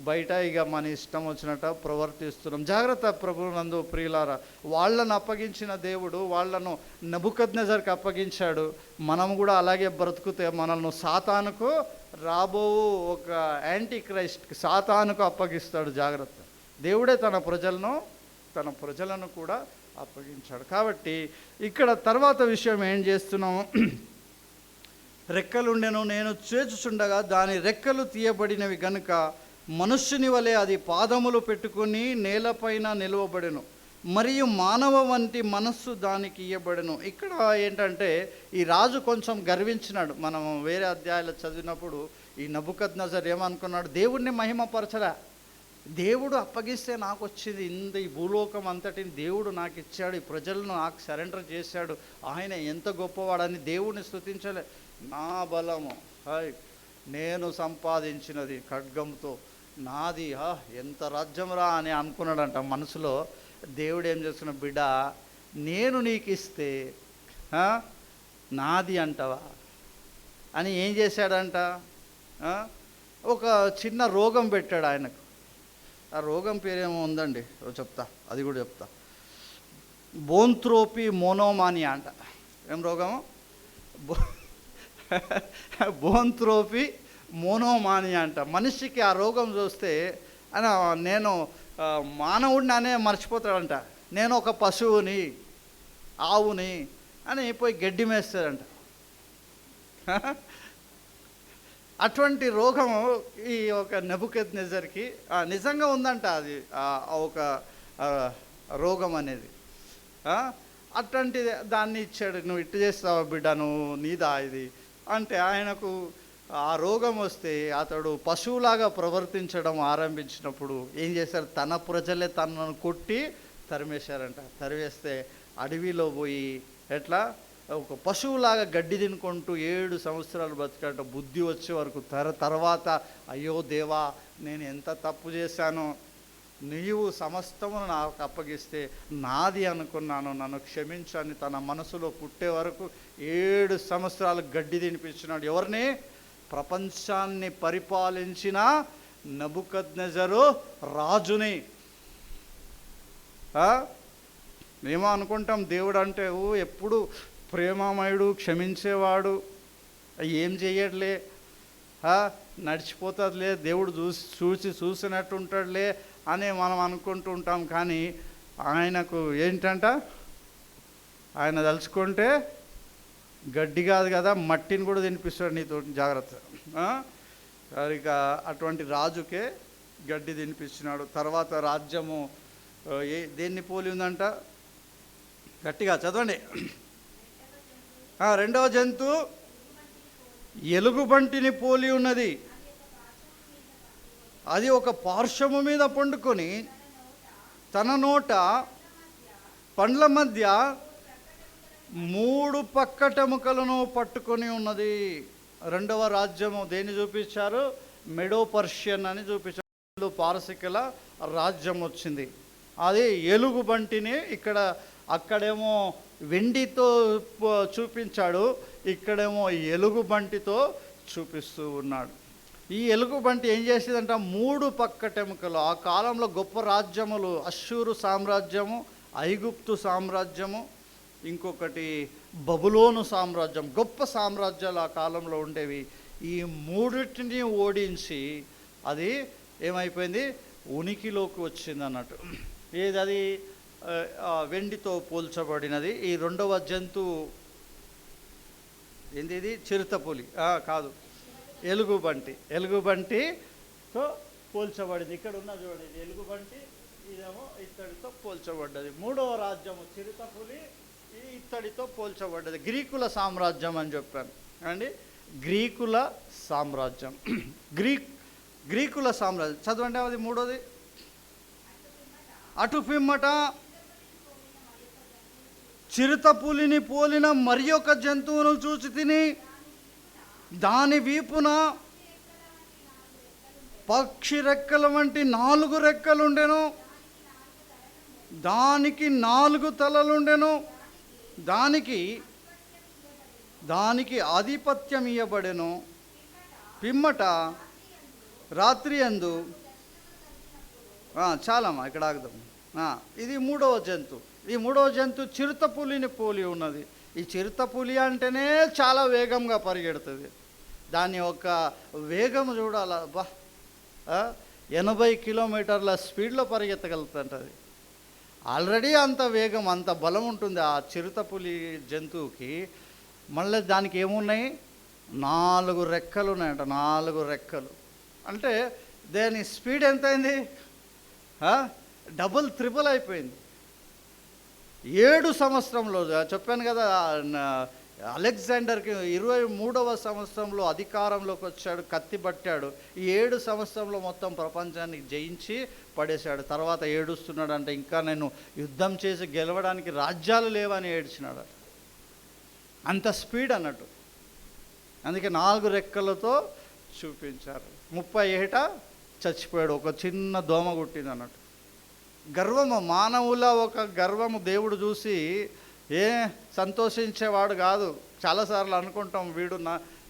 బయట ఇక మన ఇష్టం వచ్చినట్టు ప్రవర్తిస్తున్నాం. జాగ్రత్త ప్రభువునందు ప్రియులారా. వాళ్ళను అప్పగించిన దేవుడు వాళ్ళను నెబుకద్నెజర్కి అప్పగించాడు. మనం కూడా అలాగే బ్రతుకుతే మనల్ని సాతానుకు, రాబో ఒక యాంటీ క్రైస్ట్కి, సాతానుకు అప్పగిస్తాడు. జాగ్రత్త. దేవుడే తన ప్రజలను కూడా అప్పగించాడు. కాబట్టి ఇక్కడ తర్వాత విషయం ఏం చేస్తున్నాము? రెక్కలుండెను, నేను చేచుచుండగా దాని రెక్కలు తీయబడినవి గనుక మనుష్యుని వలె అది పాదములు పెట్టుకుని నేలపైన నిలవబడెను, మరియు మానవ వంటి మనస్సు దానికి ఇయ్యబడెను. ఇక్కడ ఏంటంటే ఈ రాజు కొంచెం గర్వించినాడు. మనం వేరే అధ్యాయాలు చదివినప్పుడు ఈ నెబుకద్నెజర్ ఏమనుకున్నాడు? దేవుడిని మహిమపరచరా. దేవుడు అప్పగిస్తే నాకు వచ్చింది, ఈ భూలోకం అంతటిని దేవుడు నాకు ఇచ్చాడు, ఈ ప్రజలను నాకు సరెండర్ చేశాడు, ఆయన ఎంత గొప్పవాడని దేవుడిని స్తుతించలే. నా బలము, నేను సంపాదించినది ఖడ్గంతో నాది, ఎంత రాజ్యం రా అని అనుకున్నాడంట మనసులో. దేవుడు ఏం చేస్తున్న, బిడ్డ నేను నీకు ఇస్తే నాది అంటవా అని ఏం చేశాడంట? ఒక చిన్న రోగం పెట్టాడు ఆయనకు. ఆ రోగం పేరేమో ఉందండి, చెప్తా, అది కూడా చెప్తా. బోన్త్రోపీ మోనోమానియా అంట. ఏం రోగము? బోన్త్రోపీ మోనోమానియా అంట. మనిషికి ఆ రోగం చూస్తే అని నేను మానవుడిని అనే మర్చిపోతాడంట. నేను ఒక పశువుని, ఆవుని అని పోయి గడ్డి మేస్తాడంట. అటువంటి రోగము ఈ ఒక నెబుకద్నెజర్కి నిజంగా ఉందంట. అది ఒక రోగం అనేది. అట్లాంటి దాన్ని ఇచ్చాడు. నువ్వు ఇట్టు చేస్తావా బిడ్డ, నువ్వు నీదా ఇది అంటే ఆయనకు ఆ రోగం వస్తే అతడు పశువులాగా ప్రవర్తించడం ఆరంభించినప్పుడు ఏం చేశారు? తన ప్రజలే తనను కొట్టి తరిమేశారంట. తరివేస్తే అడవిలో పోయి ఎట్లా ఒక పశువులాగా గడ్డి తినుకుంటూ 7 సంవత్సరాలు బతికాట. బుద్ధి వచ్చే వరకు. తర్వాత అయ్యో దేవా, నేను ఎంత తప్పు చేశానో, నీవు సమస్తమును నాకు అప్పగిస్తే నాది అనుకున్నాను, నన్ను క్షమించని తన మనసులో పుట్టే వరకు 7 సంవత్సరాలు గడ్డి తినిపించినాడు. ఎవరిని? ప్రపంచాన్ని పరిపాలించిన నెబుకద్నెజరు రాజుని. మేము అనుకుంటాం దేవుడు అంటే ఎప్పుడు ప్రేమమయుడు, క్షమించేవాడు, ఏం చెయ్యట్లే, నడిచిపోతుందిలే, దేవుడు చూసినట్టు ఉంటాడులే అని మనం అనుకుంటూ ఉంటాం. కానీ ఆయనకు ఏంటంట, ఆయన తలుచుకుంటే గడ్డి కాదు కదా, మట్టిని కూడా తినిపిస్తాడు. నీతో జాగ్రత్త. ఇక అటువంటి రాజుకే గడ్డి తినిపించినాడు. తర్వాత రాజ్యము దేన్ని పోలి ఉందంట? గట్టిగా చదవండి. రెండవ జంతువు ఎలుగుబంటిని పోలి ఉన్నది. అది ఒక పార్శ్వము మీద పండుకొని తన నోట పండ్ల మధ్య 3 పక్కటెముకలను పట్టుకొని ఉన్నది. రెండవ రాజ్యము దేన్ని చూపించారు? మెడో పర్షియన్ అని చూపించారు. పారసికల రాజ్యం వచ్చింది. అది ఎలుగుబంటిని ఇక్కడ, అక్కడేమో వెండితో చూపించాడు, ఇక్కడేమో ఎలుగుబంటితో చూపిస్తూ ఉన్నాడు. ఈ ఎలుగుబంటి ఏం చేసేదంట? 3 పక్కటెముకలు. ఆ కాలంలో గొప్ప రాజ్యములు అష్షూరు సామ్రాజ్యము, ఐగుప్తు సామ్రాజ్యము, ఇంకొకటి బబులోను సామ్రాజ్యం, గొప్ప సామ్రాజ్యాలు ఆ కాలంలో ఉండేవి. ఈ 3టిని ఓడించి అది ఏమైపోయింది? ఉనికిలోకి వచ్చింది అన్నట్టు. ఏది అది? వెండితో పోల్చబడినది. ఈ రెండవ జంతువు ఏంది? ఇది చిరుతపులి కాదు, ఎలుగుబంటి. ఎలుగుబంటితో పోల్చబడింది. ఇక్కడ ఉన్న చూడండి, ఇది ఎలుగుబంటి, ఇదేమో ఇత్తడితో పోల్చబడ్డది. మూడవ రాజ్యము చిరుతపులి, ఇది ఇత్తడితో పోల్చబడ్డది. గ్రీకుల సామ్రాజ్యం అని చెప్పాను అండి. గ్రీకుల సామ్రాజ్యం. గ్రీకుల సామ్రాజ్యం చదవండి. అది మూడోది. అటు పిమ్మట చిరుతపులిని పోలిన మరి ఒక జంతువును చూచి తిని, దాని వీపున పక్షి రెక్కల వంటి 4 రెక్కలుండెను, దానికి 4 తలలుండెను, దానికి ఆధిపత్యం ఇయ్యబడెను. పిమ్మట రాత్రి యందు చాలమ్మా, ఇక్కడ ఆగుదాం. ఇది మూడవ జంతువు. ఈ మూడవ జంతువు చిరుతపులిని పోలి ఉన్నది. ఈ చిరుతపులి అంటేనే చాలా వేగంగా పరిగెడుతుంది. దాని యొక్క వేగం చూడాల, 80 కిలోమీటర్ల స్పీడ్లో పరిగెత్తగలుగుతుంటుంది. ఆల్రెడీ అంత వేగం, అంత బలం ఉంటుంది ఆ చిరుతపులి జంతువుకి. మళ్ళీ దానికి ఏమున్నాయి? 4 రెక్కలు ఉన్నాయంట. 4 రెక్కలు అంటే దాని స్పీడ్ ఎంత అయింది? డబుల్ త్రిబుల్ అయిపోయింది. 7 సంవత్సరంలో చెప్పాను కదా, అలెగ్జాండర్కి 23వ సంవత్సరంలో అధికారంలోకి వచ్చాడు, కత్తి పట్టాడు. ఈ 7 సంవత్సరంలో మొత్తం ప్రపంచాన్ని జయించి పడేశాడు. తర్వాత ఏడుస్తున్నాడు అంటే ఇంకా నేను యుద్ధం చేసి గెలవడానికి రాజ్యాలు లేవని ఏడ్చినాడు. అంత స్పీడ్ అన్నట్టు. అందుకే 4 రెక్కలతో చూపించారు. 30 ఏట చచ్చిపోయాడు. ఒక చిన్న దోమ కుట్టింది అన్నట్టు. గర్వము, మానవుల ఒక గర్వము దేవుడు చూసి సంతోషించేవాడు కాదు. చాలాసార్లు అనుకుంటాం, వీడు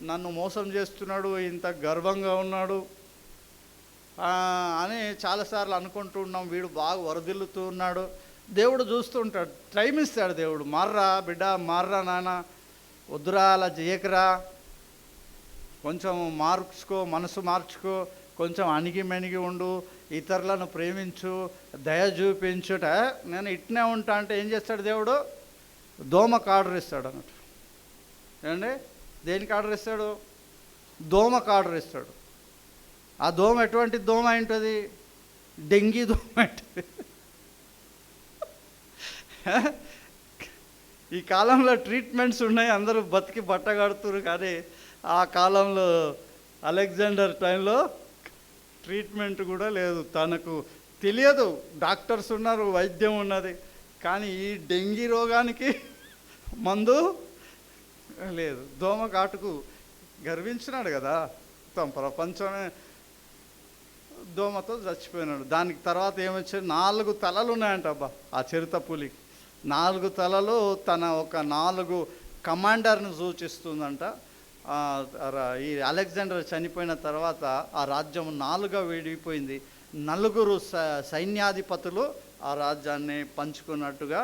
నన్ను మోసం చేస్తున్నాడు, ఇంత గర్వంగా ఉన్నాడు. అని చాలాసార్లు అనుకుంటూ ఉన్నాం. వీడు బాగా వరదిల్లుతూ ఉన్నాడు. దేవుడు చూస్తూ ఉంటాడు, టైం ఇస్తాడు దేవుడు. మార్రా బిడ్డ, మార్రా నాన్న, వద్దురా అలా చేయకరా, కొంచెం మార్చుకో, మనసు మార్చుకో, కొంచెం అణిగి మెణిగి ఉండు, ఇతరులను ప్రేమించు, దయ చూపించుట. నేను ఇట్నే ఉంటా అంటే ఏం చేస్తాడు దేవుడు? దోమకు ఆర్డర్ ఇస్తాడు అన్నట్టు. ఏమండి, దేనికి ఆర్డర్ ఇస్తాడు? దోమకు ఆర్డర్ ఇస్తాడు. ఆ దోమ ఎటువంటి దోమ ఉంటుంది? డెంగీ దోమ ఉంటుంది. ఈ కాలంలో ట్రీట్మెంట్స్ ఉన్నాయి, అందరూ బతికి బట్ట కడుతున్నారు. కానీ ఆ కాలంలో అలెగ్జాండర్ టైంలో ట్రీట్మెంట్ కూడా లేదు. తనకు తెలియదు, డాక్టర్స్ ఉన్నారు, వైద్యం ఉన్నది, కానీ ఈ డెంగీ రోగానికి మందు లేదు. దోమ కాటుకు గర్వించినాడు కదా, మొత్తం ప్రపంచమే దోమతో చచ్చిపోయినాడు. దానికి తర్వాత ఏమొచ్చాయి? 4 తలలు ఉన్నాయంట. అబ్బా, ఆ చిరుత పులికి 4 తలలు. తన ఒక 4 కమాండర్ని సూచిస్తుందంట. ఈ అలెగ్జాండర్ చనిపోయిన తర్వాత ఆ రాజ్యం 4గా విడిపోయింది. 4 సైన్యాధిపతులు ఆ రాజ్యాన్ని పంచుకున్నట్టుగా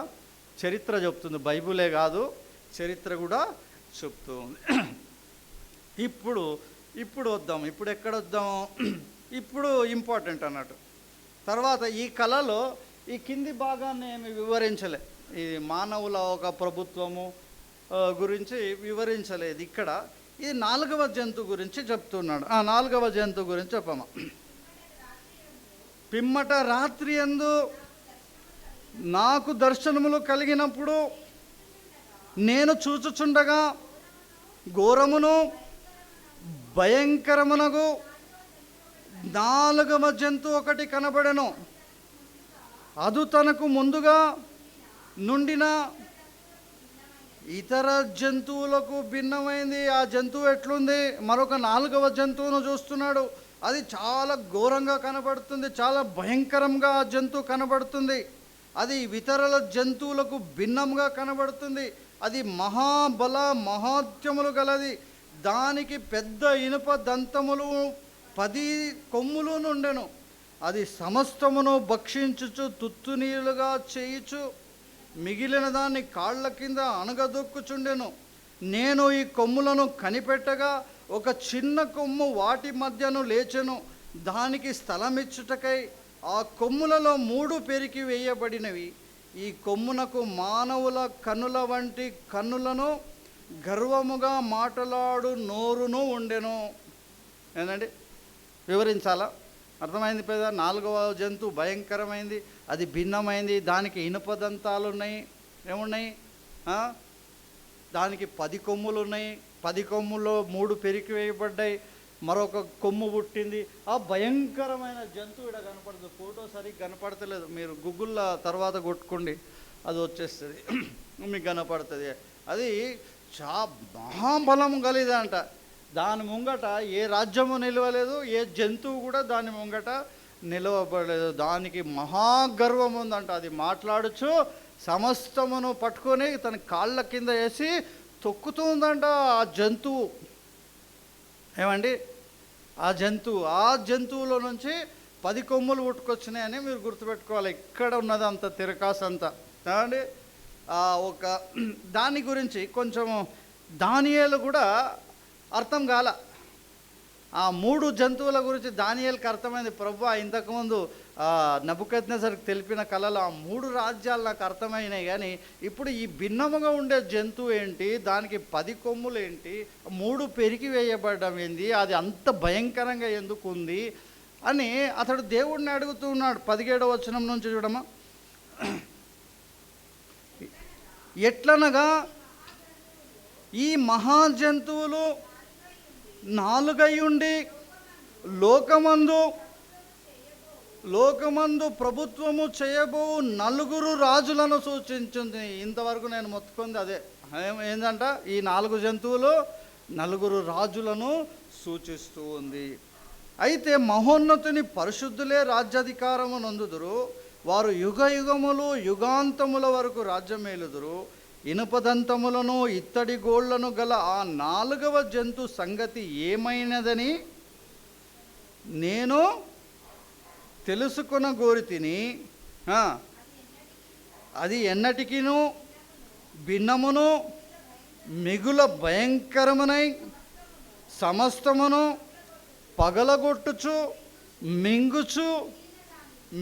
చరిత్ర చెప్తుంది. బైబులే కాదు, చరిత్ర కూడా చెప్తుంది. ఇప్పుడు వద్దాం. ఇప్పుడు ఎక్కడ వద్దాము? ఇప్పుడు ఇంపార్టెంట్ అన్నట్టు. తర్వాత ఈ కళలో ఈ కింది భాగాన్ని ఏమి వివరించలే. ఈ మానవుల ఒక ప్రభుత్వము గురించి వివరించలేదు. ఇక్కడ ఈ 4వ జంతువు గురించి చెప్తున్నాడు. 4వ జంతువు గురించి చెప్పమా. పిమ్మట రాత్రి యందు నాకు దర్శనములు కలిగినప్పుడు నేను చూచుచుండగా ఘోరమును భయంకరమునగు 4వ జంతువు ఒకటి కనబడెను. అది తనకు ముందుగా నుండిన ఇతర జంతువులకు భిన్నమైంది. ఆ జంతువు ఎట్లుంది? మరొక 4వ జంతువును చూస్తున్నాడు. అది చాలా ఘోరంగా కనబడుతుంది, చాలా భయంకరంగా ఆ జంతువు కనబడుతుంది. అది ఇతరుల జంతువులకు భిన్నంగా కనబడుతుంది. అది మహాబల మహాత్యములు గలది. దానికి పెద్ద ఇనుప దంతములు 10 కొమ్ములు నుండెను. అది సమస్తమును భక్షించుచు తుత్తునీలుగా చేయుచు మిగిలిన దాన్ని కాళ్ళ కింద అణగదొక్కుచుండెను. నేను ఈ కొమ్ములను కనిపెట్టగా ఒక చిన్న కొమ్ము వాటి మధ్యను లేచెను. దానికి స్థలమిచ్చుటకై ఆ కొమ్ములలో 3 పెరికి వేయబడినవి. ఈ కొమ్మునకు మానవుల కన్నుల వంటి కన్నులను, గర్వముగా మాటలాడు నోరును ఉండెను. ఏంటండి, వివరించాలా? అర్థమైంది పెద్ద. 4వ జంతువు భయంకరమైంది, అది భిన్నమైంది. దానికి ఇనుప దంతాలు ఉన్నాయి. ఏమున్నాయి? దానికి 10 కొమ్ములు ఉన్నాయి. 10 కొమ్ముల్లో 3 పెరికి వేయబడ్డాయి. మరొక కొమ్ము పుట్టింది. ఆ భయంకరమైన జంతువు ఇక్కడ కనపడుతుంది. ఫోటో సరిగ్గా కనపడతలేదు, మీరు గూగుల్లో తర్వాత కొట్టుకోండి, అది వచ్చేస్తుంది, మీకు కనపడుతుంది. అది మహాబలం కలిదంట. దాని ముంగట ఏ రాజ్యము నిలవలేదు, ఏ జంతువు కూడా దాని ముంగట నిలవబడలేదు. దానికి మహాగర్వం ఉందంట. అది మాట్లాడుచు సమస్తమును పట్టుకొని తన కాళ్ళ కింద వేసి తొక్కుతుందంట ఆ జంతువు. ఏమండి, ఆ జంతువులో నుంచి 10 కొమ్ములు పుట్టుకొచ్చినాయని మీరు గుర్తుపెట్టుకోవాలి. ఇక్కడ ఉన్నది అంత తిరకాసు అంతా. ఏమండి, ఒక దాని గురించి కొంచెము దానియేలు కూడా అర్థం కాల. ఆ 3 జంతువుల గురించి దానియేలుకి అర్థమైంది. ప్రభువా, ఇంతకుముందు నెబుకద్నెజరుకు తెలిపిన కళలో ఆ 3 రాజ్యాలు నాకు అర్థమైనాయి, కానీ ఇప్పుడు ఈ భిన్నముగా ఉండే జంతువు ఏంటి, దానికి 10 కొమ్ములు ఏంటి, 3 పెరికి వేయబడడం ఏంది, అది అంత భయంకరంగా ఎందుకు ఉంది అని అతడు దేవుడిని అడుగుతూ ఉన్నాడు. 17వ వచనం నుంచి చూడమా. ఎట్లనగా ఈ మహాజంతువులు 4 ఉండి లోకమందు ప్రభుత్వము చేయబో 4 రాజులను సూచించింది. ఇంతవరకు నేను మొత్తుకుంది అదే. ఏంటంట, ఈ 4 జంతువులు 4 రాజులను సూచిస్తూ ఉంది. అయితే మహోన్నతుని పరిశుద్ధులే రాజ్యాధికారము నొందుదురు. వారు యుగ యుగములు యుగాంతముల వరకు రాజ్యమేలుదురు. ఇనుపదంతములను ఇత్తడి గోళ్లను గల ఆ 4వ జంతు సంగతి ఏమైనదని నేను తెలుసుకున్న గోరితిని, అది ఎన్నటికిను భిన్నమును మిగుల భయంకరమునై సమస్తమును పగలగొట్టుచు మింగుచు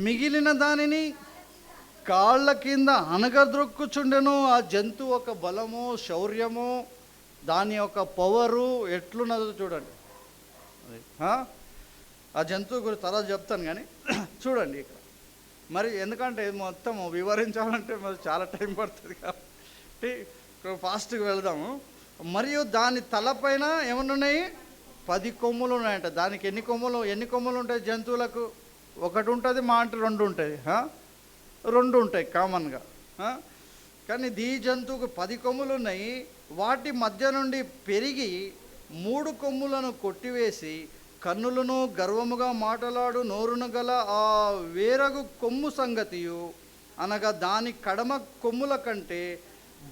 మిగిలిన దానిని కాళ్ళ కింద అనగద్రొక్కుచుండెను. ఆ జంతువు ఒక బలము, శౌర్యము, దాని యొక్క పవరు ఎట్లున్నదో చూడండి. ఆ జంతువు గురించి తర్వాత చెప్తాను, కానీ చూడండి ఇక్కడ మరి, ఎందుకంటే మొత్తం వివరించాలంటే మరి చాలా టైం పడుతుంది కాబట్టి ఫాస్ట్గా వెళదాము. మరియు దాని తలపైన ఏమన్నాయి? 10 కొమ్ములు ఉన్నాయంట. దానికి ఎన్ని కొమ్ములు ఉంటాయి జంతువులకు? ఒకటి ఉంటుంది, మా అంటే 2 ఉంటాయి, 2 ఉంటాయి కామన్గా. కానీ ఈ జంతువుకు 10 కొమ్ములు ఉన్నాయి. వాటి మధ్య నుండి పెరిగి 3 కొమ్ములను కొట్టివేసి కన్నులను గర్వముగా మాటలాడు నోరును గల ఆ వేరగు కొమ్ము సంగతియు, అనగా దాని కడమ కొమ్ముల కంటే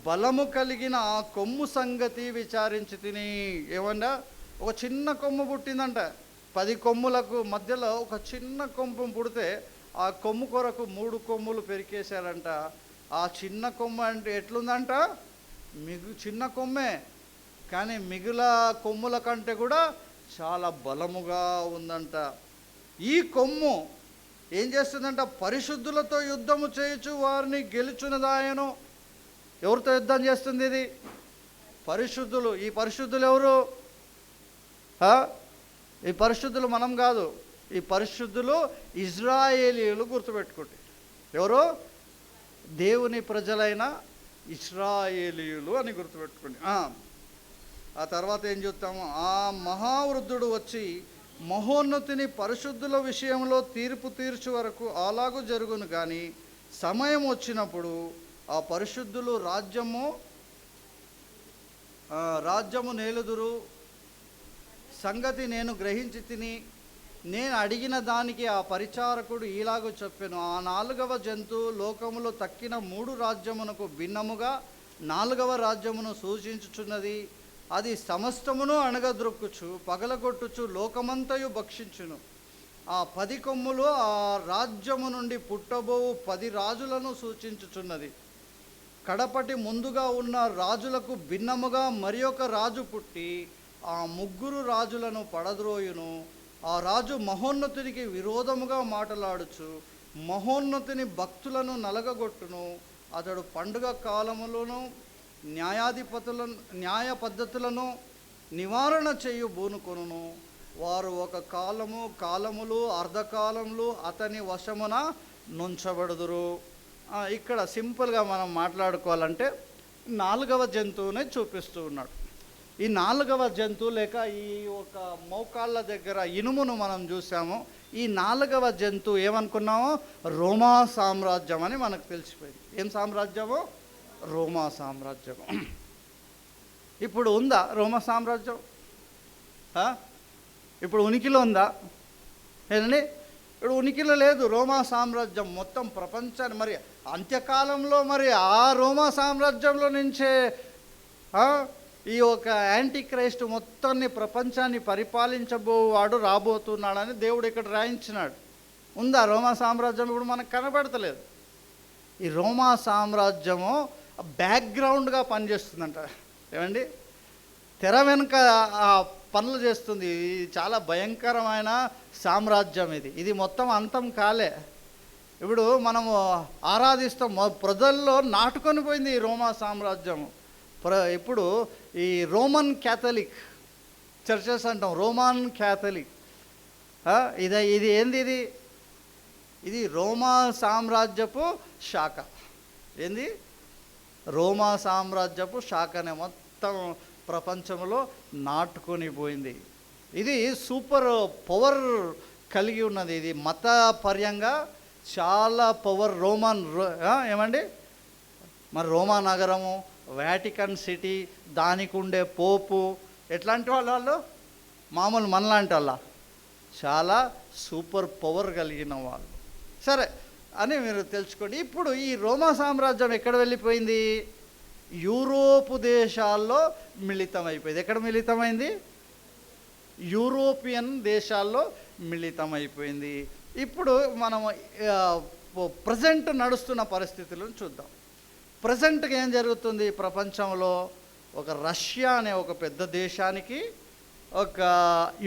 బలము కలిగిన ఆ కొమ్ము సంగతి విచారించి తిని. ఏమన్నా? ఒక చిన్న కొమ్ము పుట్టిందంట. 10 కొమ్ములకు మధ్యలో ఒక చిన్న కొమ్ము పుడితే ఆ కొమ్ము కొరకు 3 కొమ్ములు పెరికేశారంట. ఆ చిన్న కొమ్ము అంటే ఎట్లుందంట? చిన్న కొమ్మే, కానీ మిగిలిన కొమ్ముల కంటే కూడా చాలా బలముగా ఉందంట. ఈ కొమ్ము ఏం చేస్తుందంట? పరిశుద్ధులతో యుద్ధము చేయొచ్చు వారిని గెలుచున్నదాయను. ఎవరితో యుద్ధం చేస్తుంది ఇది? పరిశుద్ధులు. ఈ పరిశుద్ధులు ఎవరు? ఈ పరిశుద్ధులు మనం కాదు. ఈ పరిశుద్ధులు ఇజ్రాయేలీయులు. గుర్తుపెట్టుకోండి, ఎవరు? దేవుని ప్రజలైన ఇజ్రాయేలీయులు అని గుర్తుపెట్టుకోండి. ఆ తర్వాత ఏం చూస్తాము? ఆ మహావృద్ధుడు వచ్చి మహోన్నతిని పరిశుద్ధుల విషయంలో తీర్పు తీర్చు వరకు అలాగూ జరుగును. కానీ సమయం వచ్చినప్పుడు ఆ పరిశుద్ధులు రాజ్యము నేలుదురు సంగతి నేను గ్రహించి తిని, నేను అడిగిన దానికి ఆ పరిచారకుడు ఈలాగూ చెప్పాను. ఆ 4వ జంతువు లోకములో తక్కిన 3 రాజ్యమునకు భిన్నముగా 4వ రాజ్యమును సూచించుచున్నది. అది సమస్తమును అణగద్రొక్కుచు పగలగొట్టుచు లోకమంతయు భక్షించును. ఆ 10 కొమ్ములు ఆ రాజ్యము నుండి పుట్టబోవు 10 రాజులను సూచించుచున్నది. కడపటి ముందుగా ఉన్న రాజులకు భిన్నముగా మరి ఒక రాజు పుట్టి ఆ 3 రాజులను పడద్రోయును. ఆ రాజు మహోన్నతునికి విరోధముగా మాటలాడుచు మహోన్నతుని భక్తులను నలగగొట్టును. అతడు పండుగ కాలములను న్యాయ పద్ధతులను నివారణ చేయు బూనుకొనును. వారు ఒక కాలములు అర్ధకాలములు అతని వశమున నుంచబడుదురు. ఇక్కడ సింపుల్గా మనం మాట్లాడుకోవాలంటే 4వ జంతువునే చూపిస్తూ ఉన్నాడు. ఈ 4వ జంతువు లేక ఈ ఒక మోకాళ్ళ దగ్గర ఇనుమును మనం చూసాము. ఈ 4వ జంతువు ఏమనుకున్నామో రోమా సామ్రాజ్యం అని మనకు తెలిసిపోయింది. ఏం సామ్రాజ్యమో? రోమా సామ్రాజ్యం. ఇప్పుడు ఉందా రోమా సామ్రాజ్యం? ఇప్పుడు ఉనికిలో ఉందా? ఏదండి? ఇప్పుడు ఉనికిలో లేదు రోమా సామ్రాజ్యం. మొత్తం ప్రపంచాన్ని మరి అంత్యకాలంలో మరి ఆ రోమా సామ్రాజ్యంలో నుంచే ఈ ఒక యాంటీ క్రైస్ట్ మొత్తాన్ని ప్రపంచాన్ని పరిపాలించబోవాడు రాబోతున్నాడని దేవుడు ఇక్కడ రాయించినాడు. ఉందా రోమా సామ్రాజ్యం? ఇప్పుడు మనకు కనబడతలేదు. ఈ రోమా సామ్రాజ్యము బ్యాక్గ్రౌండ్గా పనిచేస్తుందంట. ఏమండి? తెర వెనుక పనులు చేస్తుంది. ఇది చాలా భయంకరమైన సామ్రాజ్యం. ఇది మొత్తం అంతం కాలే. ఇప్పుడు మనము ఆరాధిస్తాం, ప్రజల్లో నాటుకొని పోయింది ఈ రోమా సామ్రాజ్యము. ఇప్పుడు ఈ రోమన్ క్యాథలిక్ చర్చెస్ అంటాం, రోమన్ క్యాథలిక్. ఇది ఏంది? ఇది రోమా సామ్రాజ్యపు శాఖ. ఏంది? రోమా సామ్రాజ్యపు శాఖనే మొత్తం ప్రపంచంలో నాటుకొని పోయింది. ఇది సూపర్ పవర్ కలిగి ఉన్నది. ఇది మతపర్యంగా చాలా పవర్. ఏమండి? మరి రోమా నగరము, వాటికన్ సిటీ, దానికి ఉండే పోపు ఎట్లాంటి వాళ్ళు? మామూలు మనలాంటి వాళ్ళ? చాలా సూపర్ పవర్ కలిగిన వాళ్ళు. సరే అని మీరు తెలుసుకోండి. ఇప్పుడు ఈ రోమా సామ్రాజ్యం ఎక్కడ వెళ్ళిపోయింది? యూరోపు దేశాల్లో మిళితమైపోయింది. ఎక్కడ మిళితమైంది? యూరోపియన్ దేశాల్లో మిళితమైపోయింది. ఇప్పుడు మనం ప్రజెంట్ నడుస్తున్న పరిస్థితులను చూద్దాం. ప్రజెంట్గా ఏం జరుగుతుంది ప్రపంచంలో? ఒక రష్యా అనే ఒక పెద్ద దేశానికి, ఒక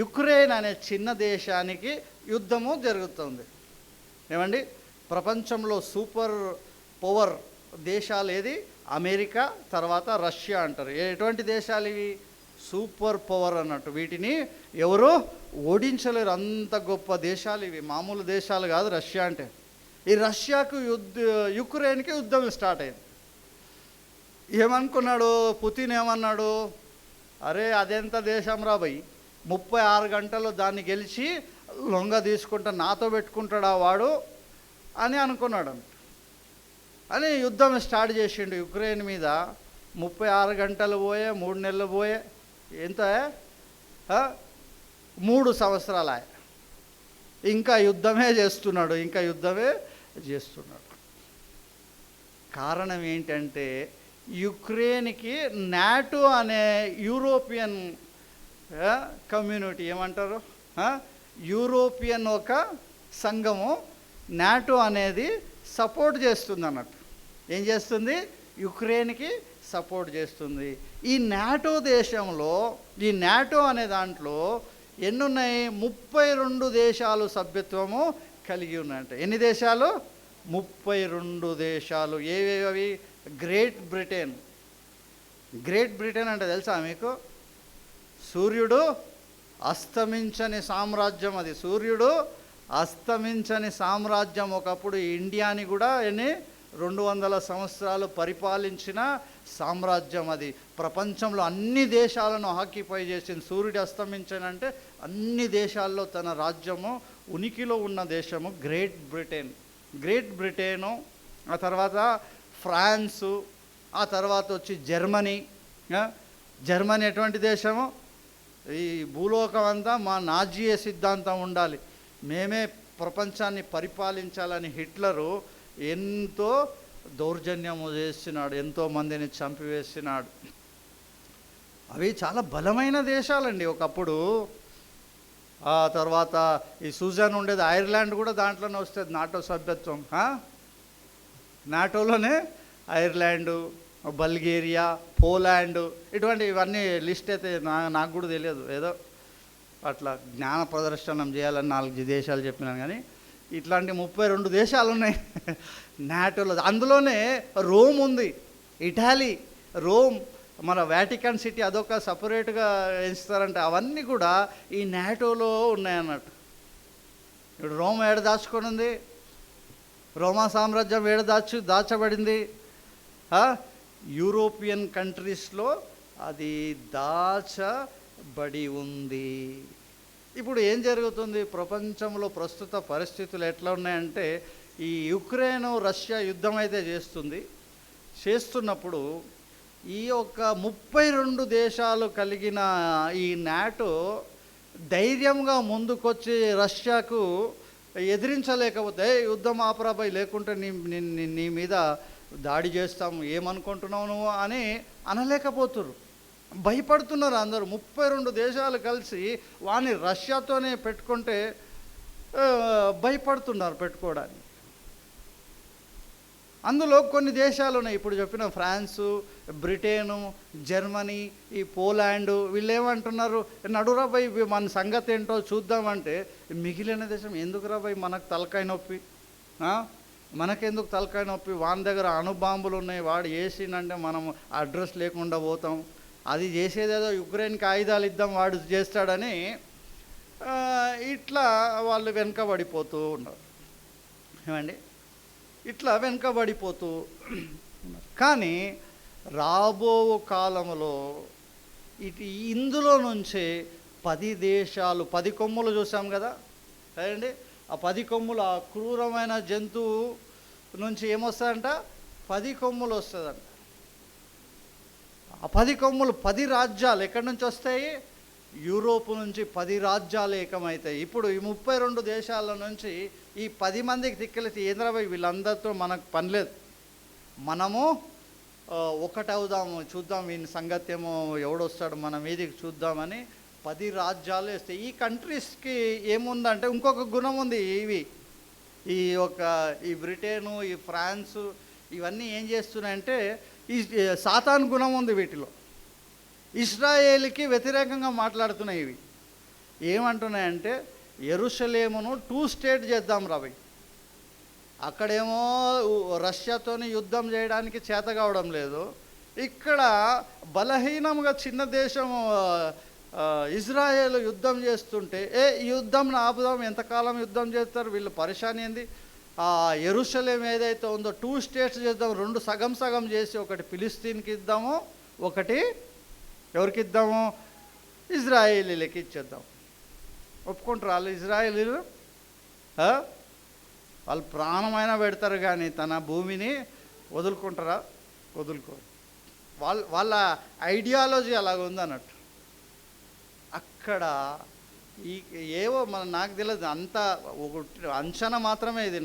యుక్రెయిన్ అనే చిన్న దేశానికి యుద్ధము జరుగుతుంది. ఏమండి, ప్రపంచంలో సూపర్ పవర్ దేశాలు ఏది? అమెరికా, తర్వాత రష్యా అంటారు. ఎటువంటి దేశాలు ఇవి? సూపర్ పవర్ అన్నట్టు. వీటిని ఎవరు ఓడించలేరు, అంత గొప్ప దేశాలు ఇవి, మామూలు దేశాలు కాదు రష్యా అంటే. ఈ రష్యాకు యుక్రెయిన్కి యుద్ధం స్టార్ట్ అయింది. ఏమనుకున్నాడు పుతిన్? ఏమన్నాడు? అరే అదెంత దేశం రా భయ్, 36 గంటలు దాన్ని గెలిచి లొంగ తీసుకుంటా నాతో పెట్టుకుంటాడా వాడు అని అనుకున్నాడు. అని యుద్ధం స్టార్ట్ చేసిండు యుక్రెయిన్ మీద. 36 గంటలు పోయే, 3 నెలలు పోయే, ఎంత 3 సంవత్సరాలు ఇంకా యుద్ధమే చేస్తున్నాడు, ఇంకా యుద్ధమే చేస్తున్నాడు. కారణం ఏంటంటే యుక్రెయిన్కి నాటో అనే యూరోపియన్ కమ్యూనిటీ, ఏమంటారు, యూరోపియన్ ఒక సంఘము నాటో అనేది సపోర్ట్ చేస్తుంది అన్నట్టు. ఏం చేస్తుంది? యుక్రెయిన్కి సపోర్ట్ చేస్తుంది. ఈ నాటో దేశంలో, ఈ నాటో అనే దాంట్లో ఎన్నున్నాయి? 32 దేశాలు సభ్యత్వము కలిగి ఉన్నాయంట. ఎన్ని దేశాలు? 32 దేశాలు. ఏవేవి? Great Britain. గ్రేట్ బ్రిటన్ అంటే తెలుసా మీకు? సూర్యుడు అస్తమించని సామ్రాజ్యం అది. సూర్యుడు అస్తమించని సామ్రాజ్యం. ఒకప్పుడు ఇండియాని కూడా 200 సంవత్సరాలు పరిపాలించిన సామ్రాజ్యం అది. ప్రపంచంలో అన్ని దేశాలను ఆక్యుపై చేసింది. సూర్యుడు అస్తమించనంటే అన్ని దేశాల్లో తన రాజ్యము ఉనికిలో ఉన్న దేశము గ్రేట్ బ్రిటన్. గ్రేట్ బ్రిటను, ఆ తర్వాత ఫ్రాన్సు, ఆ తర్వాత వచ్చి జర్మనీ. జర్మనీ ఎటువంటి దేశము? ఈ భూలోకం అంతా మా నాజీయ సిద్ధాంతం ఉండాలి, మేమే ప్రపంచాన్ని పరిపాలించాలని హిట్లరు ఎంతో దౌర్జన్యము చేస్తున్నాడు, ఎంతోమందిని చంపివేస్తున్నాడు. అవి చాలా బలమైన దేశాలండి ఒకప్పుడు. ఆ తర్వాత ఈ సూజన్ ఉండేది, ఐర్లాండ్ కూడా దాంట్లోనే వస్తుంది నాటో సభ్యత్వం. నాటోలోనే ఐర్లాండు, బల్గేరియా, పోలాండ్, ఇవన్నీ లిస్ట్ అయితే నాకు కూడా తెలియదు. ఏదో అట్లా జ్ఞాన ప్రదర్శనం చేయాలని 4 దేశాలు చెప్పినాను, కానీ ఇట్లాంటి 32 దేశాలు ఉన్నాయి నాటోలో. అందులోనే రోమ్ ఉంది, ఇటాలీ, రోమ్, మన వాటికన్ సిటీ అదొక సపరేట్గా ఎంచుతారంటే అవన్నీ కూడా ఈ నాటోలో ఉన్నాయన్నట్టు. ఇప్పుడు రోమ్ ఏడ దాచుకొని ఉంది? రోమా సామ్రాజ్యం ఏడ దాచబడింది? యూరోపియన్ కంట్రీస్లో అది దాచబడి ఉంది. ఇప్పుడు ఏం జరుగుతుంది ప్రపంచంలో? ప్రస్తుత పరిస్థితులు ఎట్లా ఉన్నాయంటే, ఈ యుక్రెయిన్ రష్యా యుద్ధం అయితే చేస్తున్నప్పుడు ఈ యొక్క 32 దేశాలు కలిగిన ఈ నాటో ధైర్యంగా ముందుకొచ్చి రష్యాకు ఎదిరించలేకపోతే, యుద్ధం ఆపరాబాయి లేకుంటే నీ మీద దాడి చేస్తాం, ఏమనుకుంటున్నావు నువ్వు అని అనలేకపోతున్నారు. భయపడుతున్నారు అందరూ. 32 దేశాలు కలిసి వాని రష్యాతోనే పెట్టుకుంటే భయపడుతున్నారు పెట్టుకోవడానికి. అందులో కొన్ని దేశాలు ఉన్నాయి, ఇప్పుడు చెప్పిన ఫ్రాన్సు, బ్రిటను, జర్మనీ, ఈ పోలాండు, వీళ్ళు ఏమంటున్నారు? నడురా భయ్ మన సంగతి ఏంటో చూద్దామంటే, మిగిలిన దేశం ఎందుకురా భయ్ మనకు తలకాయ నొప్పి, మనకెందుకు తలకాయ నొప్పి, వాని దగ్గర అణుబాంబులు ఉన్నాయి, వాడు వేసిండంటే మనం అడ్రస్ లేకుండా పోతాం, అది చేసేదేదో యుక్రెయిన్కి ఆయుధాలు ఇద్దాం వాడు చేస్తాడని ఇట్లా వాళ్ళు వెనుకబడిపోతూ ఉన్నారు. ఏమండి, ఇట్లా వెనుకబడిపోతూ ఉన్నారు. కానీ రాబో కాలంలో ఇందులో నుంచే 10 దేశాలు, 10 కొమ్ములు చూసాం కదా కదండి, ఆ 10 కొమ్ములు, ఆ క్రూరమైన జంతువు నుంచి ఏమొస్తుందంట? 10 కొమ్ములు వస్తుందంట. ఆ 10 కొమ్ములు 10 రాజ్యాలు ఎక్కడి నుంచి వస్తాయి? యూరోప్ నుంచి 10 రాజ్యాలు ఏకమవుతాయి. ఇప్పుడు ఈ 32 దేశాల నుంచి ఈ 10 మందికి తిక్కలేసి ఏంద్రాబాయ్ వీళ్ళందరితో మనకు పని లేదు, మనము ఒకటవుదాము, చూద్దాం వీని సంగత్యమో ఎవడొస్తాడు మన మీదికి చూద్దామని 10 రాజ్యాలు వేస్తాయి. ఈ కంట్రీస్కి ఏముందంటే ఇంకొక గుణం ఉంది, ఇవి ఈ యొక్క ఈ బ్రిటను, ఈ ఫ్రాన్సు ఇవన్నీ ఏం చేస్తున్నాయంటే ఈ సాతాను గుణం ఉంది వీటిలో. ఇజ్రాయేలుకి వ్యతిరేకంగా మాట్లాడుతున్నాయి ఇవి. ఏమంటున్నాయంటే యెరూషలేమును 2 స్టేట్ చేద్దాం రవి. అక్కడేమో రష్యాతోని యుద్ధం చేయడానికి చేత కావడం లేదు. ఇక్కడ బలహీనంగా చిన్న దేశం ఇజ్రాయేల్ యుద్ధం చేస్తుంటే యుద్ధం ఆపుదాం, ఎంతకాలం యుద్ధం చేస్తారు వీళ్ళు, పరిశాని ఏంది. యెరూషలేం ఏదైతే ఉందో 2 స్టేట్స్ చేద్దాం, 2 సగం సగం చేసి ఒకటి ఫిలిస్తీన్కి ఇద్దాము, ఒకటి ఎవరికి ఇద్దాము, ఇజ్రాయేలీలకి ఇచ్చేద్దాం. ఒప్పుకుంటారు వాళ్ళు ఇజ్రాయేలీలు? వాళ్ళు ప్రాణమైనా పెడతారు కానీ తన భూమిని వదులుకుంటారా? వదులుకోరు. వాళ్ళ ఐడియాలజీ అలాగ ఉందన్నట్టు. అక్కడ ఏవో నాకు తెలియదు, అంత ఒక అంచనా మాత్రమే ఇది.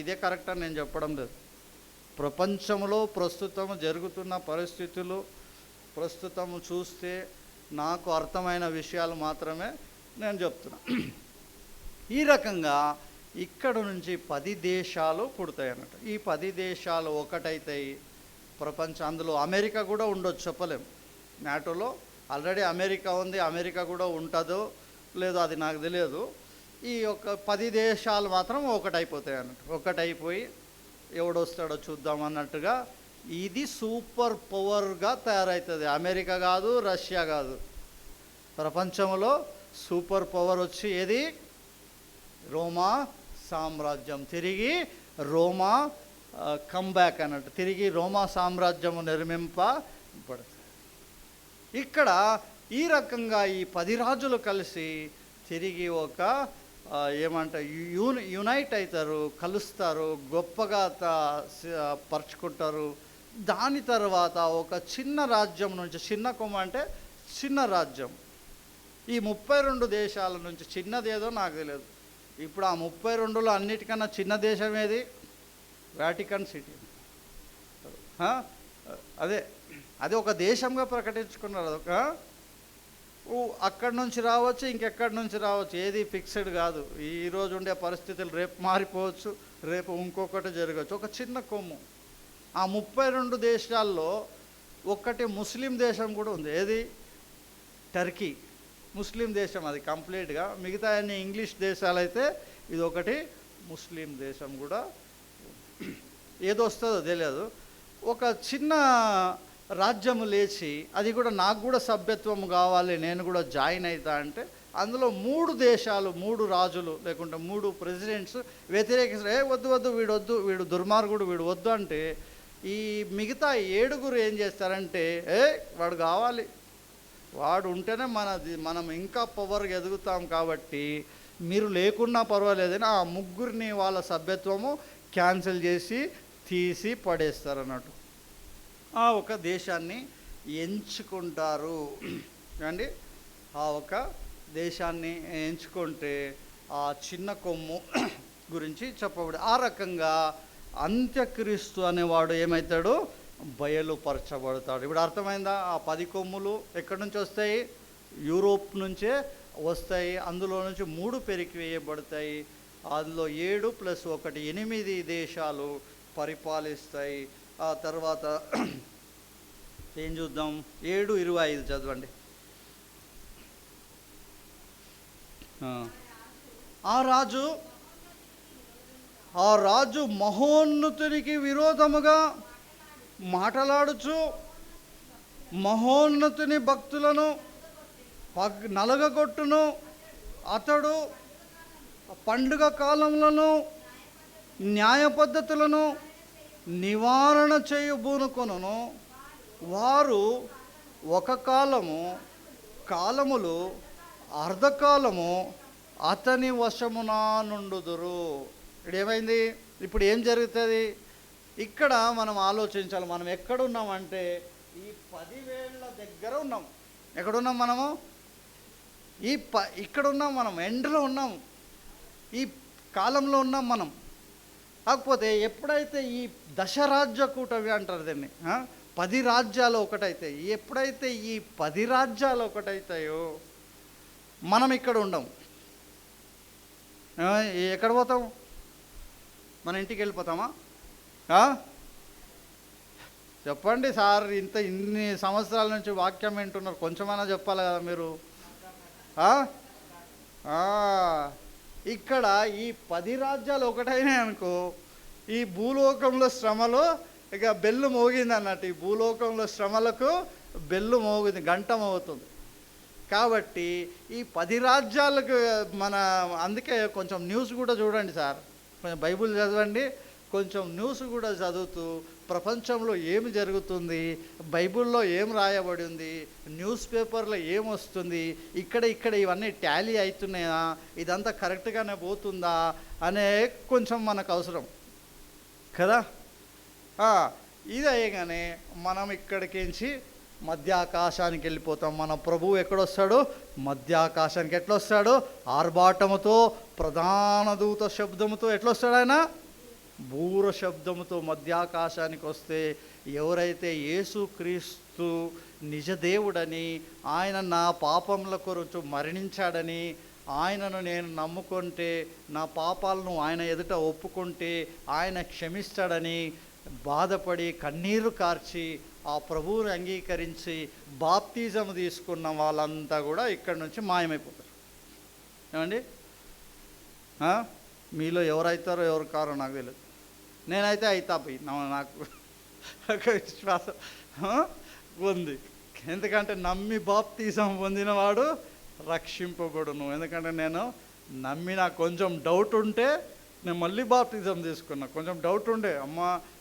ఇదే కరెక్ట్ అని నేను చెప్పడం లేదు. ప్రపంచంలో ప్రస్తుతం జరుగుతున్న పరిస్థితులు ప్రస్తుతం చూస్తే నాకు అర్థమైన విషయాలు మాత్రమే నేను చెప్తున్నా. ఈ రకంగా ఇక్కడ నుంచి 10 దేశాలు పుడతాయి అన్నట్టు. ఈ 10 దేశాలు ఒకటైతాయి ప్రపంచం. అందులో అమెరికా కూడా ఉండొచ్చు, చెప్పలేం. నాటోలో ఆల్రెడీ అమెరికా ఉంది, అమెరికా కూడా ఉంటుందో లేదో అది నాకు తెలియదు. ఈ యొక్క 10 దేశాలు మాత్రం ఒకటైపోతాయి అన్నట్టు. ఒకటైపోయి ఎవడొస్తాడో చూద్దాం అన్నట్టుగా ఇది సూపర్ పవర్గా తయారవుతుంది. అమెరికా కాదు, రష్యా కాదు, ప్రపంచంలో సూపర్ పవర్ వచ్చి ఏది, రోమా సామ్రాజ్యం. తిరిగి రోమా కంబ్యాక్ అన్నట్టు, తిరిగి రోమా సామ్రాజ్యము నిర్మింపబడుతుంది. ఇక్కడ ఈ రకంగా ఈ 10 రాజులు కలిసి తిరిగి ఒక యునైట్ అవుతారు, కలుస్తారు, గొప్పగా పరుచుకుంటారు. దాని తర్వాత ఒక చిన్న రాజ్యం నుంచి, చిన్న కొమ్మ అంటే చిన్న రాజ్యం, ఈ 32 దేశాల నుంచి, చిన్నదేదో నాకు తెలియదు. ఇప్పుడు ఆ 32లో అన్నిటికన్నా చిన్న దేశం ఏది? Vatican city. అదే ఒక దేశంగా ప్రకటించుకున్నారు. అదొక అక్కడి నుంచి రావచ్చు, ఇంకెక్కడి నుంచి రావచ్చు, ఏది ఫిక్స్డ్ కాదు. ఈరోజు ఉండే పరిస్థితులు రేపు మారిపోవచ్చు, రేపు ఇంకొకటి జరగవచ్చు. ఒక చిన్న కొమ్ము. ఆ 32 దేశాల్లో ఒక్కటి ముస్లిం దేశం కూడా ఉంది. ఏది? టర్కీ. ముస్లిం దేశం అది కంప్లీట్గా. మిగతా అన్ని ఇంగ్లీష్ దేశాలు అయితే ఇది ఒకటి ముస్లిం దేశం కూడా. ఏదో వస్తుందో తెలియదు. ఒక చిన్న రాజ్యము లేచి అది కూడా నాకు కూడా సభ్యత్వం కావాలి, నేను కూడా జాయిన్ అవుతా అంటే అందులో 3 దేశాలు, 3 రాజులు లేకుంటే 3 ప్రెసిడెంట్స్ వ్యతిరేకిస్తారు. వద్దు వద్దు, వీడొద్దు, వీడు దుర్మార్గుడు, వీడు వద్దు అంటే ఈ మిగతా 7 ఏం చేస్తారంటే వాడు కావాలి, వాడు ఉంటేనే మనం ఇంకా పవర్గా ఎదుగుతాం కాబట్టి మీరు లేకున్నా పర్వాలేదని ఆ 3 వాళ్ళ సభ్యత్వము క్యాన్సిల్ చేసి తీసి పడేస్తారు అన్నట్టు. ఆ ఒక దేశాన్ని ఎంచుకుంటారు అండి. ఆ ఒక దేశాన్ని ఎంచుకుంటే ఆ చిన్న కొమ్ము గురించి చెప్పబడి ఆ రకంగా అంత్యక్రీస్తు అనేవాడు ఏమవుతాడు? బయలుపరచబడతాడు. ఇప్పుడు అర్థమైందా? ఆ 10 కొమ్ములు ఎక్కడి నుంచి వస్తాయి? యూరోప్ నుంచే వస్తాయి. అందులో నుంచి 3 పెరికి వేయబడతాయి. అందులో 7 + 1 8 దేశాలు పరిపాలిస్తాయి. ఆ తర్వాత ఏం చూద్దాం? 7:25 చదవండి. ఆ రాజు మహోన్నతునికి విరోధముగా మాటలాడుచు మహోన్నతుని భక్తులను నలగగొట్టును. అతడు పండుగ కాలములను న్యాయ పద్ధతులను నివారణ చేయబూనుకొనును. వారు ఒక కాలములు అర్ధకాలము అతని వశమున నుండుదురు. ఇప్పుడు ఏమైంది? ఇప్పుడు ఏం జరుగుతుంది? ఇక్కడ మనం ఆలోచించాలి. మనం ఎక్కడున్నామంటే ఈ 10,000 దగ్గర ఉన్నాం. ఎక్కడున్నాం మనము? ఇక్కడున్నాం మనం, ఎండ్లో ఉన్నాం, ఈ కాలంలో ఉన్నాం మనం. కాకపోతే ఎప్పుడైతే ఈ దశరాజ్య కూటమి అంటారు దీన్ని, 10 రాజ్యాలు ఒకటైతాయి. ఎప్పుడైతే ఈ 10 రాజ్యాలు ఒకటైతాయో మనం ఇక్కడ ఉండం. ఎక్కడ పోతాం? మన ఇంటికి వెళ్ళిపోతామా? చెప్పండి సార్, ఇన్ని సంవత్సరాల నుంచి వాక్యం వింటున్నారు, కొంచెమైనా చెప్పాలి కదా మీరు. ఇక్కడ ఈ 10 రాజ్యాలు ఒకటైనాయి అనుకో, ఈ భూలోకంలో శ్రమలు ఇక బెల్లు మోగింది అన్నట్టు. ఈ భూలోకంలో శ్రమలకు బెల్లు మోగింది, గంట మోగుతుంది. కాబట్టి ఈ 10 రాజ్యాలకు అందుకే కొంచెం న్యూస్ కూడా చూడండి సార్, కొంచెం బైబిల్ చదవండి, కొంచెం న్యూస్ కూడా చదువుతూ ప్రపంచంలో ఏమి జరుగుతుంది, బైబిల్లో ఏం రాయబడి ఉంది, న్యూస్ పేపర్లో ఏం వస్తుంది, ఇక్కడ ఇవన్నీ టాలీ అవుతున్నాయా, ఇదంతా కరెక్ట్గానే పోతుందా అనే కొంచెం మనకు అవసరం కదా. ఇది అయ్యగానే మనం ఇక్కడికించి మధ్య ఆకాశానికి వెళ్ళిపోతాం. మన ప్రభువు ఎక్కడొస్తాడు? మధ్య ఆకాశానికి. ఎట్లొస్తాడు? ఆర్భాటముతో, ప్రధాన దూత శబ్దముతో. ఎట్లొస్తాడు ఆయన? బూర శబ్దముతో మధ్యాకాశానికి వస్తే, ఎవరైతే యేసుక్రీస్తు నిజదేవుడని, ఆయన నా పాపముల కొరకు మరణించాడని, ఆయనను నేను నమ్ముకుంటే, నా పాపాలను ఆయన ఎదుట ఒప్పుకుంటే ఆయన క్షమిస్తాడని బాధపడి కన్నీరు కార్చి ఆ ప్రభువుని అంగీకరించి బాప్తిజం తీసుకున్న వాళ్ళంతా కూడా ఇక్కడి నుంచి మాయమైపోతారు. ఏమండి? మీలో ఎవరైతారో ఎవరు కారో నాకు తెలియదు, నేనైతే అయితా పోయి నాకు ఒక విశ్వాసం ఉంది. ఎందుకంటే నమ్మి బాప్తిజం పొందినవాడు రక్షింపబడును. ఎందుకంటే నేను నమ్మిన కొంచెం డౌట్ ఉంటే నేను మళ్ళీ బాప్తిజం తీసుకున్నా. కొంచెం డౌట్ ఉండే, అమ్మ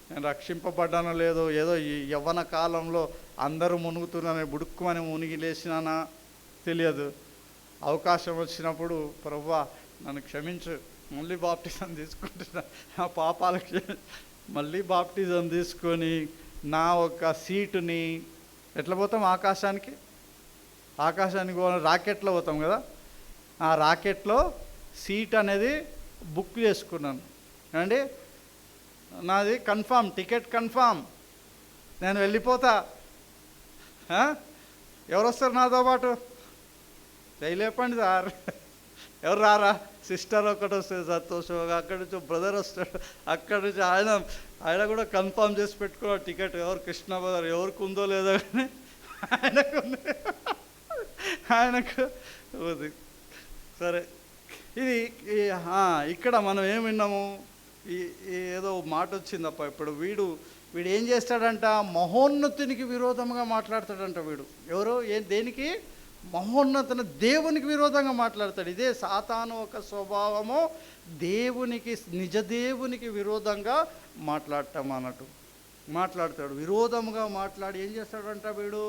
నేను రక్షింపబడ్డానో లేదో, ఏదో ఈ యవ్వన కాలంలో అందరూ మునుగుతున్నాను, బుడుక్కుమని మునిగి లేచినానా తెలియదు. అవకాశం వచ్చినప్పుడు ప్రభువా నన్ను క్షమించు, మళ్ళీ బాప్టిజం తీసుకుంటున్నా, నా పాపాలకి మళ్ళీ బాప్టిజం తీసుకొని నా ఒక సీటుని ఎట్లా పోతాం ఆకాశానికి రాకెట్లో పోతాం కదా, ఆ రాకెట్లో సీట్ అనేది బుక్ చేసుకున్నాను. ఏమండి? నాది కన్ఫామ్, టికెట్ కన్ఫామ్, నేను వెళ్ళిపోతా. ఎవరు వస్తారు నాతో పాటు? చేయలేపండి సార్, ఎవరు రారా? సిస్టర్ ఒకటి వస్తుంది సంతోషంగా, అక్కడి నుంచి బ్రదర్ వస్తాడు, అక్కడి నుంచి ఆయన కూడా కన్ఫామ్ చేసి పెట్టుకోవాలి టికెట్. ఎవరు? కృష్ణ బ్రదర్. ఎవరికి ఉందో లేదో కానీ ఆయనకు ఉంది. సరే, ఇది ఇక్కడ మనం ఏం విన్నాము? ఏదో మాట వచ్చిందప్ప ఇప్పుడు. వీడు ఏం చేస్తాడంట? మహోన్నతునికి విరోధంగా మాట్లాడతాడంట వీడు. ఎవరు? దేనికి? మహోన్నతను దేవునికి విరోధంగా మాట్లాడతాడు. ఇదే సాతాను ఒక స్వభావము, దేవునికి, నిజదేవునికి విరోధంగా మాట్లాడటం అన్నట్టు మాట్లాడతాడు. విరోధముగా మాట్లాడి ఏం చేస్తాడంట వీడు?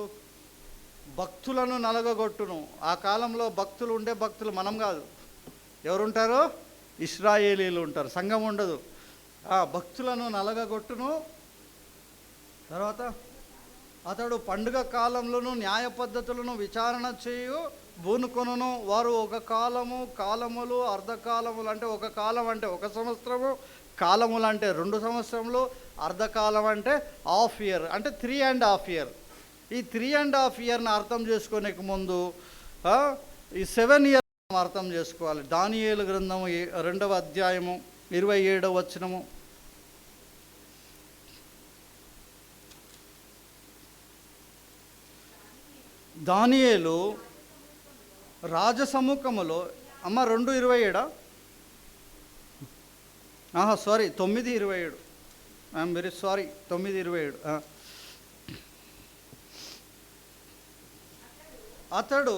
భక్తులను నలగగొట్టును. ఆ కాలంలో భక్తులు ఉండే, భక్తులు మనం కాదు. ఎవరుంటారు? ఇశ్రాయేలీలు ఉంటారు, సంఘం ఉండదు. భక్తులను నలగగొట్టును. తర్వాత అతడు పండుగ కాలంలోను న్యాయ పద్ధతులను విచారణ చేయు బూనుకొనును. వారు ఒక కాలములు అర్ధకాలములు. అంటే ఒక కాలం అంటే 1 సంవత్సరము, కాలములు అంటే 2 సంవత్సరములు, అర్ధకాలం అంటే హాఫ్ ఇయర్, అంటే 3.5 years. ఈ 3.5 years అర్థం చేసుకోనికి ముందు ఈ 7 years అర్థం చేసుకోవాలి. దానియేలు గ్రంథము 2వ అధ్యాయము 27వ వచనము. దానియేలు రాజసముఖములో, అమ్మ 2:27, సారీ 9:27, ఐఎమ్ వెరీ సారీ, 9:27. అతడు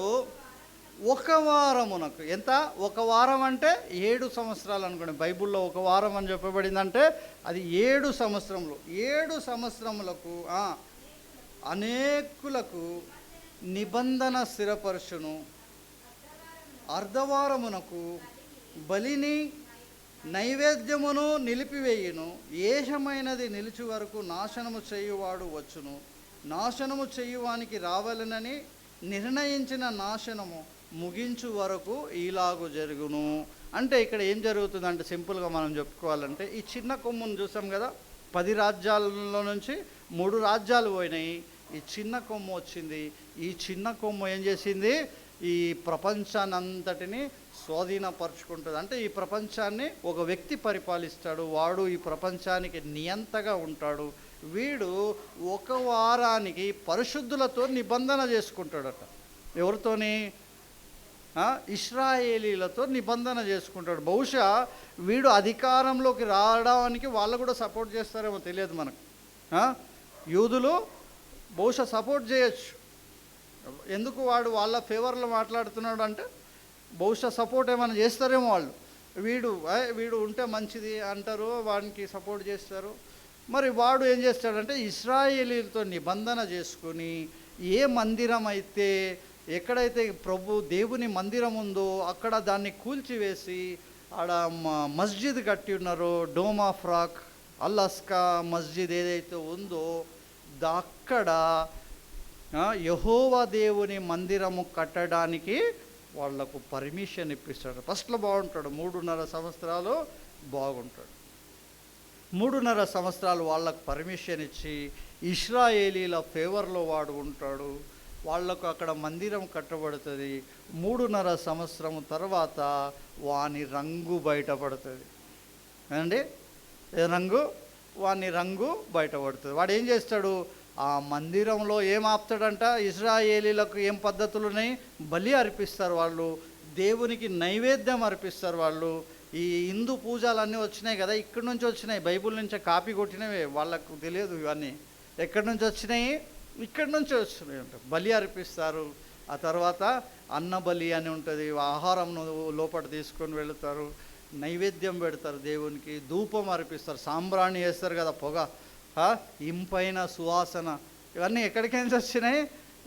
1 వారమునకు. ఎంత? 1 వారం అంటే 7 సంవత్సరాలు అనుకోండి. బైబిల్లో 1 వారం అని చెప్పబడిందంటే అది 7 సంవత్సరములు. 7 సంవత్సరములకు అనేకులకు నిబంధన స్థిరపరచును. అర్ధవారమునకు బలిని నైవేద్యమును నిలిపివేయును. ఏషమైనది నిలిచి వరకు నాశనము చేయువాడు వచ్చును. నాశనము చేయువానికి రావాలనని నిర్ణయించిన నాశనము ముగించు వరకు ఇలాగు జరుగును. అంటే ఇక్కడ ఏం జరుగుతుందంటే సింపుల్గా మనం చెప్పుకోవాలంటే, ఈ చిన్న కొమ్మును చూసాం కదా, 10 రాజ్యాలలో నుంచి 3 రాజ్యాలు పోయినాయి, ఈ చిన్న కొమ్ము వచ్చింది. ఈ చిన్న కొమ్ము ఏం చేసింది? ఈ ప్రపంచాన్ని అంతటిని స్వాధీనపరుచుకుంటుంది. అంటే ఈ ప్రపంచాన్ని ఒక వ్యక్తి పరిపాలిస్తాడు, వాడు ఈ ప్రపంచానికి నియంతగా ఉంటాడు. వీడు ఒక వారానికి పరిశుద్ధులతో నిబంధన చేసుకుంటాడట. ఎవరితోని? ఇశ్రాయేలీలతో నిబంధన చేసుకుంటాడు. బహుశా వీడు అధికారంలోకి రావడానికి వాళ్ళు కూడా సపోర్ట్ చేస్తారేమో తెలియదు మనకు. యూదులు బహుశా సపోర్ట్ చేయొచ్చు. ఎందుకు వాడు వాళ్ళ ఫేవర్లో మాట్లాడుతున్నాడు అంటే బహుశా సపోర్ట్ ఏమైనా చేస్తారేమో వాళ్ళు. వీడు ఉంటే మంచిది అంటారు, వాడికి సపోర్ట్ చేస్తారు. మరి వాడు ఏం చేస్తాడంటే ఇశ్రాయేలీలతో నిబంధన చేసుకుని ఏ మందిరం అయితే, ఎక్కడైతే దేవుని మందిరం ఉందో అక్కడ దాన్ని కూల్చివేసి ఆడ మస్జిద్ కట్టి ఉన్నారో, డోమ్ ఆఫ్ రాక్ అల్ అస్కా మస్జిద్ ఏదైతే ఉందో అక్కడ యెహోవా దేవుని మందిరము కట్టడానికి వాళ్లకు పర్మిషన్ ఇప్పిస్తాడు. ఫస్ట్లో బాగుంటాడు, 3.5 సంవత్సరాలు బాగుంటాడు. 3.5 సంవత్సరాలు వాళ్ళకు పర్మిషన్ ఇచ్చి ఇశ్రాయేలీల ఫేవర్లో వాడు ఉంటాడు. వాళ్లకు అక్కడ మందిరం కట్టబడుతుంది. 3.5 సంవత్సరం తర్వాత వాని రంగు బయటపడుతుంది. ఏమండి? వాని రంగు బయటపడుతుంది. వాడు ఏం చేస్తాడు? ఆ మందిరంలో ఏం ఆపుతాడంట? ఇశ్రాయేలీలకు ఏం పద్ధతులు ఉన్నాయి? బలి అర్పిస్తారు వాళ్ళు, దేవునికి నైవేద్యం అర్పిస్తారు వాళ్ళు. ఈ హిందూ పూజలన్నీ వచ్చినాయి కదా, ఇక్కడి నుంచి వచ్చినాయి, బైబిల్ నుంచే కాపీ కొట్టినవే, వాళ్ళకు తెలియదు ఇవన్నీ ఎక్కడి నుంచి వచ్చినాయి, ఇక్కడి నుంచి వచ్చినాయి అంట. బలి అర్పిస్తారు. ఆ తర్వాత అన్న బలి అని ఉంటుంది, ఆహారం లోపల తీసుకొని వెళుతారు, నైవేద్యం పెడతారు దేవునికి, ధూపం అర్పిస్తారు, సాంబ్రాణి వేస్తారు కదా, పొగ, ఇంపైన సువాసన, ఇవన్నీ ఎక్కడికించి వచ్చినాయి?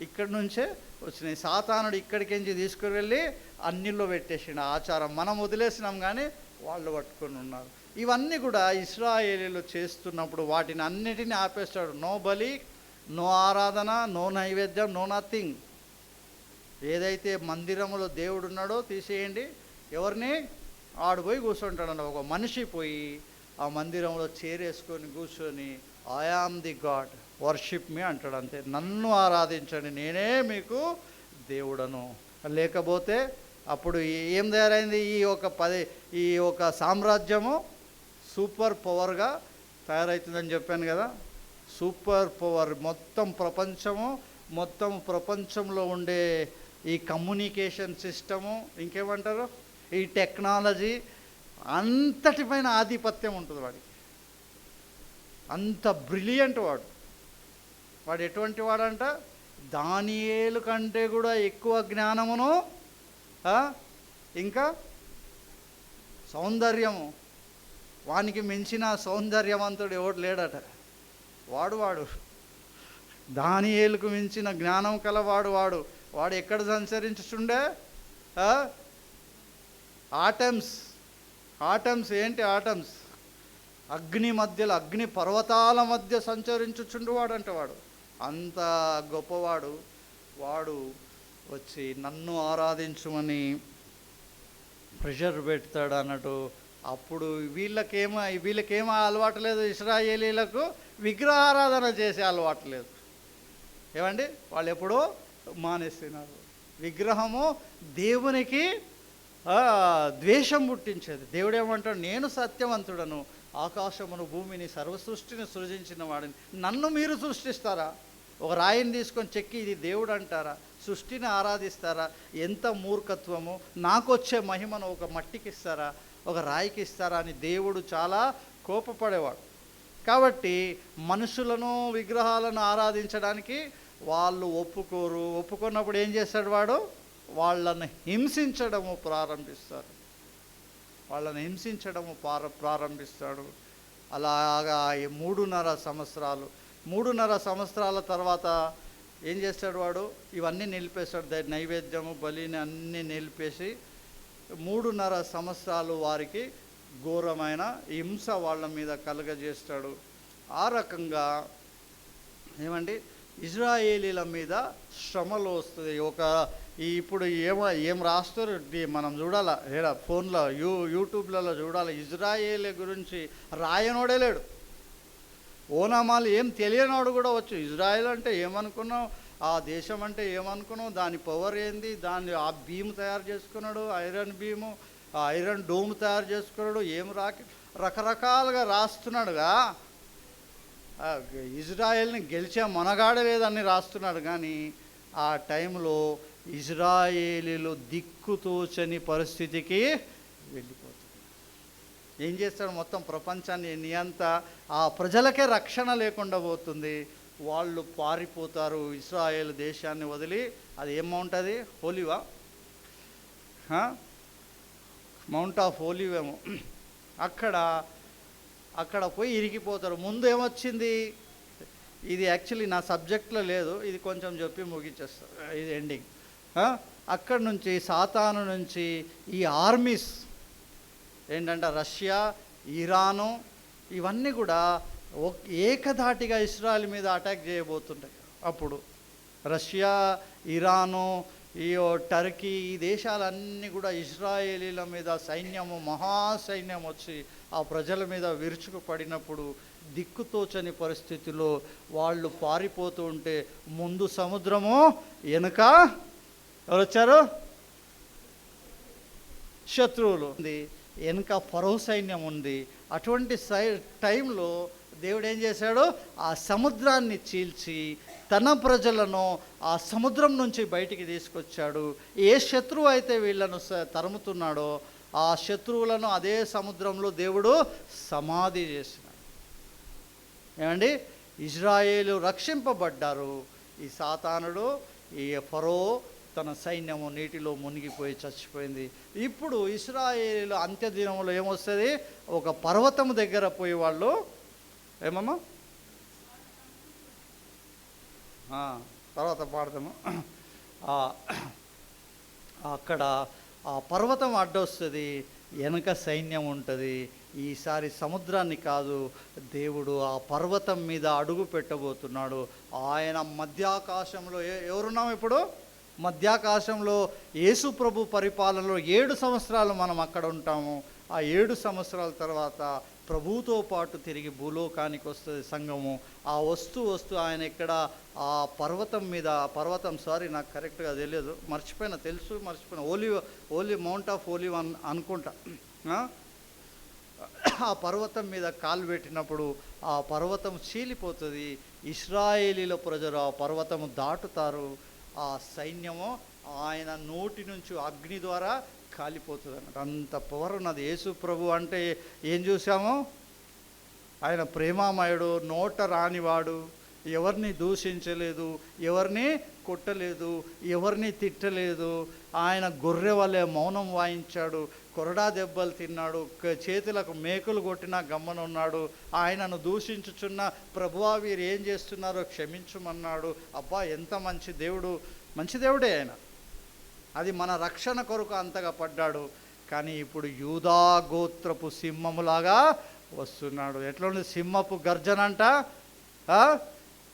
ఇక్కడి నుంచే వచ్చినాయి. సాతానుడు ఇక్కడికించి తీసుకుని వెళ్ళి అన్నిల్లో పెట్టేసిన ఆచారం మనం వదిలేసినాం, కానీ వాళ్ళు పట్టుకొని ఉన్నారు. ఇవన్నీ కూడా ఇశ్రాయేలీలు చేస్తున్నప్పుడు వాటిని అన్నిటినీ ఆపేస్తాడు. నో బలి, నో ఆరాధన, నో నైవేద్యం, నో నథింగ్. ఏదైతే మందిరంలో దేవుడు ఉన్నాడో తీసేయండి. ఎవరిని? ఆడిపోయి కూర్చుంటాడన్న ఒక మనిషి పోయి ఆ మందిరంలో చేరేసుకొని కూర్చొని I am the god, worship me అంటాడు. అంతే, నన్ను ఆరాధించండి, నేనే మీకు దేవుడను. లేకపోతే అప్పుడు ఏం తయారైంది? ఈ ఒక సామ్రాజ్యము సూపర్ పవర్గా తయారవుతుందని చెప్పాను కదా. సూపర్ పవర్, మొత్తం ప్రపంచంలో ఉండే ఈ కమ్యూనికేషన్ సిస్టము, ఇంకేమంటారు, ఈ టెక్నాలజీ అంతటిపైన ఆధిపత్యం ఉంటుంది వాడికి. అంత బ్రిలియంట్ వాడు ఎటువంటి వాడంట? దానియేలు కంటే కూడా ఎక్కువ జ్ఞానమును, ఇంకా సౌందర్యము, వానికి మించిన సౌందర్యవంతుడు ఎవడు లేడట. వాడు దానియేలుకు మించిన జ్ఞానం కలవాడు వాడు ఎక్కడ సంచరించుచుండే? ఆటమ్స్ ఏంటి? ఆటమ్స్ అగ్ని మధ్యలో, అగ్ని పర్వతాల మధ్య సంచరించుచుండువాడంట. వాడు అంత గొప్పవాడు. వాడు వచ్చి నన్ను ఆరాధించుమని ప్రెషర్ పెడతాడు అన్నట్టు. అప్పుడు వీళ్ళకేమో అలవాటు లేదు, ఇశ్రాయేలీలకు విగ్రహారాధన చేసే అలవాటు లేదు. ఏమండి? వాళ్ళు ఎప్పుడో మానేస్తున్నారు. విగ్రహము దేవునికి ద్వేషం పుట్టించేది. దేవుడు ఏమంటాడు? నేను సత్యవంతుడను, ఆకాశమును భూమిని సర్వసృష్టిని సృజించిన వాడిని, నన్ను మీరు సృష్టిస్తారా? ఒక రాయిని తీసుకొని చెక్కి ఇది దేవుడు అంటారా? సృష్టిని ఆరాధిస్తారా? ఎంత మూర్ఖత్వము! నాకు వచ్చే మహిమను ఒక మట్టికి ఇస్తారా, ఒక రాయికి ఇస్తారా అని దేవుడు చాలా కోపపడేవాడు. కాబట్టి మనుషులను, విగ్రహాలను ఆరాధించడానికి వాళ్ళు ఒప్పుకున్నప్పుడు ఏం చేస్తాడు వాడు? వాళ్ళను హింసించడము ప్రారంభిస్తాడు. అలాగా 3.5 సంవత్సరాల తర్వాత ఏం చేస్తాడు వాడు? ఇవన్నీ నిలిపేస్తాడు. నైవేద్యము, బలిని అన్నీ నిలిపేసి 3.5 సంవత్సరాలు వారికి ఘోరమైన హింస వాళ్ళ మీద కలుగజేస్తాడు. ఆ రకంగా ఏమండి, ఇజ్రాయేలీల మీద శ్రమలు వస్తుంది. ఇప్పుడు ఏం రాస్తారు మనం చూడాలా, ఫోన్లో యూట్యూబ్లలో చూడాలి. ఇజ్రాయేలీ గురించి రాయనోడే లేడు, ఓనామాలు ఏం తెలియనోడు కూడా వచ్చు. ఇజ్రాయేల్ అంటే ఏమనుకున్నావు? ఆ దేశం అంటే ఏమనుకున్నావు, దాని పవర్ ఏంది, దాన్ని ఆ భీము తయారు చేసుకున్నాడు, ఐరన్ భీము, ఆ ఐరన్ డోమ్ తయారు చేసుకున్నాడు, ఏం రకరకాలుగా రాస్తున్నాడుగా. ఇజ్రాయెల్ని గెలిచే మనగాడ లేదని రాస్తున్నాడు. కానీ ఆ టైంలో ఇజ్రాయేలీలు దిక్కుతోచని పరిస్థితికి వెళ్ళిపోతుంది. ఏం చేస్తాడు, మొత్తం ప్రపంచాన్ని నియంత ఆ ప్రజలకే రక్షణ లేకుండా పోతుంది. వాళ్ళు పారిపోతారు ఇజ్రాయేల్ దేశాన్ని వదిలి. అది ఏం మౌంట్, అది హోలీవా, మౌంట్ ఆఫ్ హోలీవ్ ఏమో. అక్కడ పోయి ఇరిగిపోతారు. ముందు ఏమొచ్చింది, ఇది యాక్చువల్లీ నా సబ్జెక్ట్లో లేదు, ఇది కొంచెం చెప్పి ముగించేస్తారు, ఇది ఎండింగ్. అక్కడి నుంచి సాతాను నుంచి ఈ ఆర్మీస్ ఏంటంటే రష్యా, ఇరాను, ఇవన్నీ కూడా ఏకధాటిగా ఇజ్రాయెల్ మీద అటాక్ చేయబోతుంటాయి. అప్పుడు రష్యా, ఇరాను, ఈ టర్కీ, ఈ దేశాలన్నీ కూడా ఇజ్రాయేలీల మీద సైన్యము, మహాసైన్యం వచ్చి ఆ ప్రజల మీద విరుచుకుపడినప్పుడు దిక్కుతోచని పరిస్థితిలో వాళ్ళు పారిపోతూ ఉంటే ముందు సముద్రము, వెనుక ఎవరు వచ్చారు, శత్రువులు ఉంది, వెనుక ఫరో సైన్యం ఉంది. అటువంటి టైంలో దేవుడు ఏం చేశాడు, ఆ సముద్రాన్ని చీల్చి తన ప్రజలను ఆ సముద్రం నుంచి బయటికి తీసుకొచ్చాడు. ఏ శత్రువు అయితే వీళ్ళను తరుముతున్నాడో ఆ శత్రువులను అదే సముద్రంలో దేవుడు సమాధి చేసినాడు. ఏమండి, ఇజ్రాయేలు రక్షింపబడ్డారు. ఈ సాతానుడు, ఈ ఫరో తన సైన్యము నీటిలో మునిగిపోయి చచ్చిపోయింది. ఇప్పుడు ఇశ్రాయేలు అంత్యదినంలో ఏమొస్తుంది, ఒక పర్వతము దగ్గర పోయి వాళ్ళు ఏమమ్మా తర్వాత పాడతాము. అక్కడ ఆ పర్వతం అడ్డొస్తుంది, వెనక సైన్యం ఉంటుంది. ఈసారి సముద్రాన్ని కాదు, దేవుడు ఆ పర్వతం మీద అడుగు పెట్టబోతున్నాడు. ఆయన మధ్యాకాశంలో ఎవరున్నాం ఇప్పుడు, మధ్యాకాశంలో యేసు ప్రభు పరిపాలనలో 7 సంవత్సరాలు మనం అక్కడ ఉంటాము. ఆ 7 సంవత్సరాల తర్వాత ప్రభువుతో పాటు తిరిగి భూలోకానికి వస్తుంది సంఘము. ఆ వస్తూ ఆయన ఇక్కడ ఆ పర్వతం మీద, నాకు కరెక్ట్గా తెలియదు, మర్చిపోయిన ఓలీ మౌంట్ ఆఫ్ ఓలివ్ అనుకుంటా. ఆ పర్వతం మీద కాలు పెట్టినప్పుడు ఆ పర్వతం చీలిపోతుంది. ఇశ్రాయేలీల ప్రజలు ఆ పర్వతము దాటుతారు. ఆ సైన్యము ఆయన నోటి నుంచి అగ్ని ద్వారా కాలిపోతుంది అన్నట్టు. అంత పవర్ ఉన్నది. యేసు ప్రభు అంటే ఏం చూసాము, ఆయన ప్రేమామయుడు, నోట రానివాడు, ఎవరిని దూషించలేదు, ఎవరిని కొట్టలేదు, ఎవరిని తిట్టలేదు. ఆయన గొర్రె వలె మౌనం వాయించాడు, కొరడా దెబ్బలు తిన్నాడు, చేతులకు మేకులు కొట్టినా గమ్మనున్నాడు. ఆయనను దూషించుచున్న ప్రభువా వీరు ఏం చేస్తున్నారో క్షమించమన్నాడు. అబ్బా ఎంత మంచి దేవుడు, మంచి దేవుడే ఆయన. అది మన రక్షణ కొరకు అంతగా పడ్డాడు. కానీ ఇప్పుడు యూదా గోత్రపు సింహములాగా వస్తున్నాడు. ఎట్లా ఉంది సింహపు గర్జన అంట,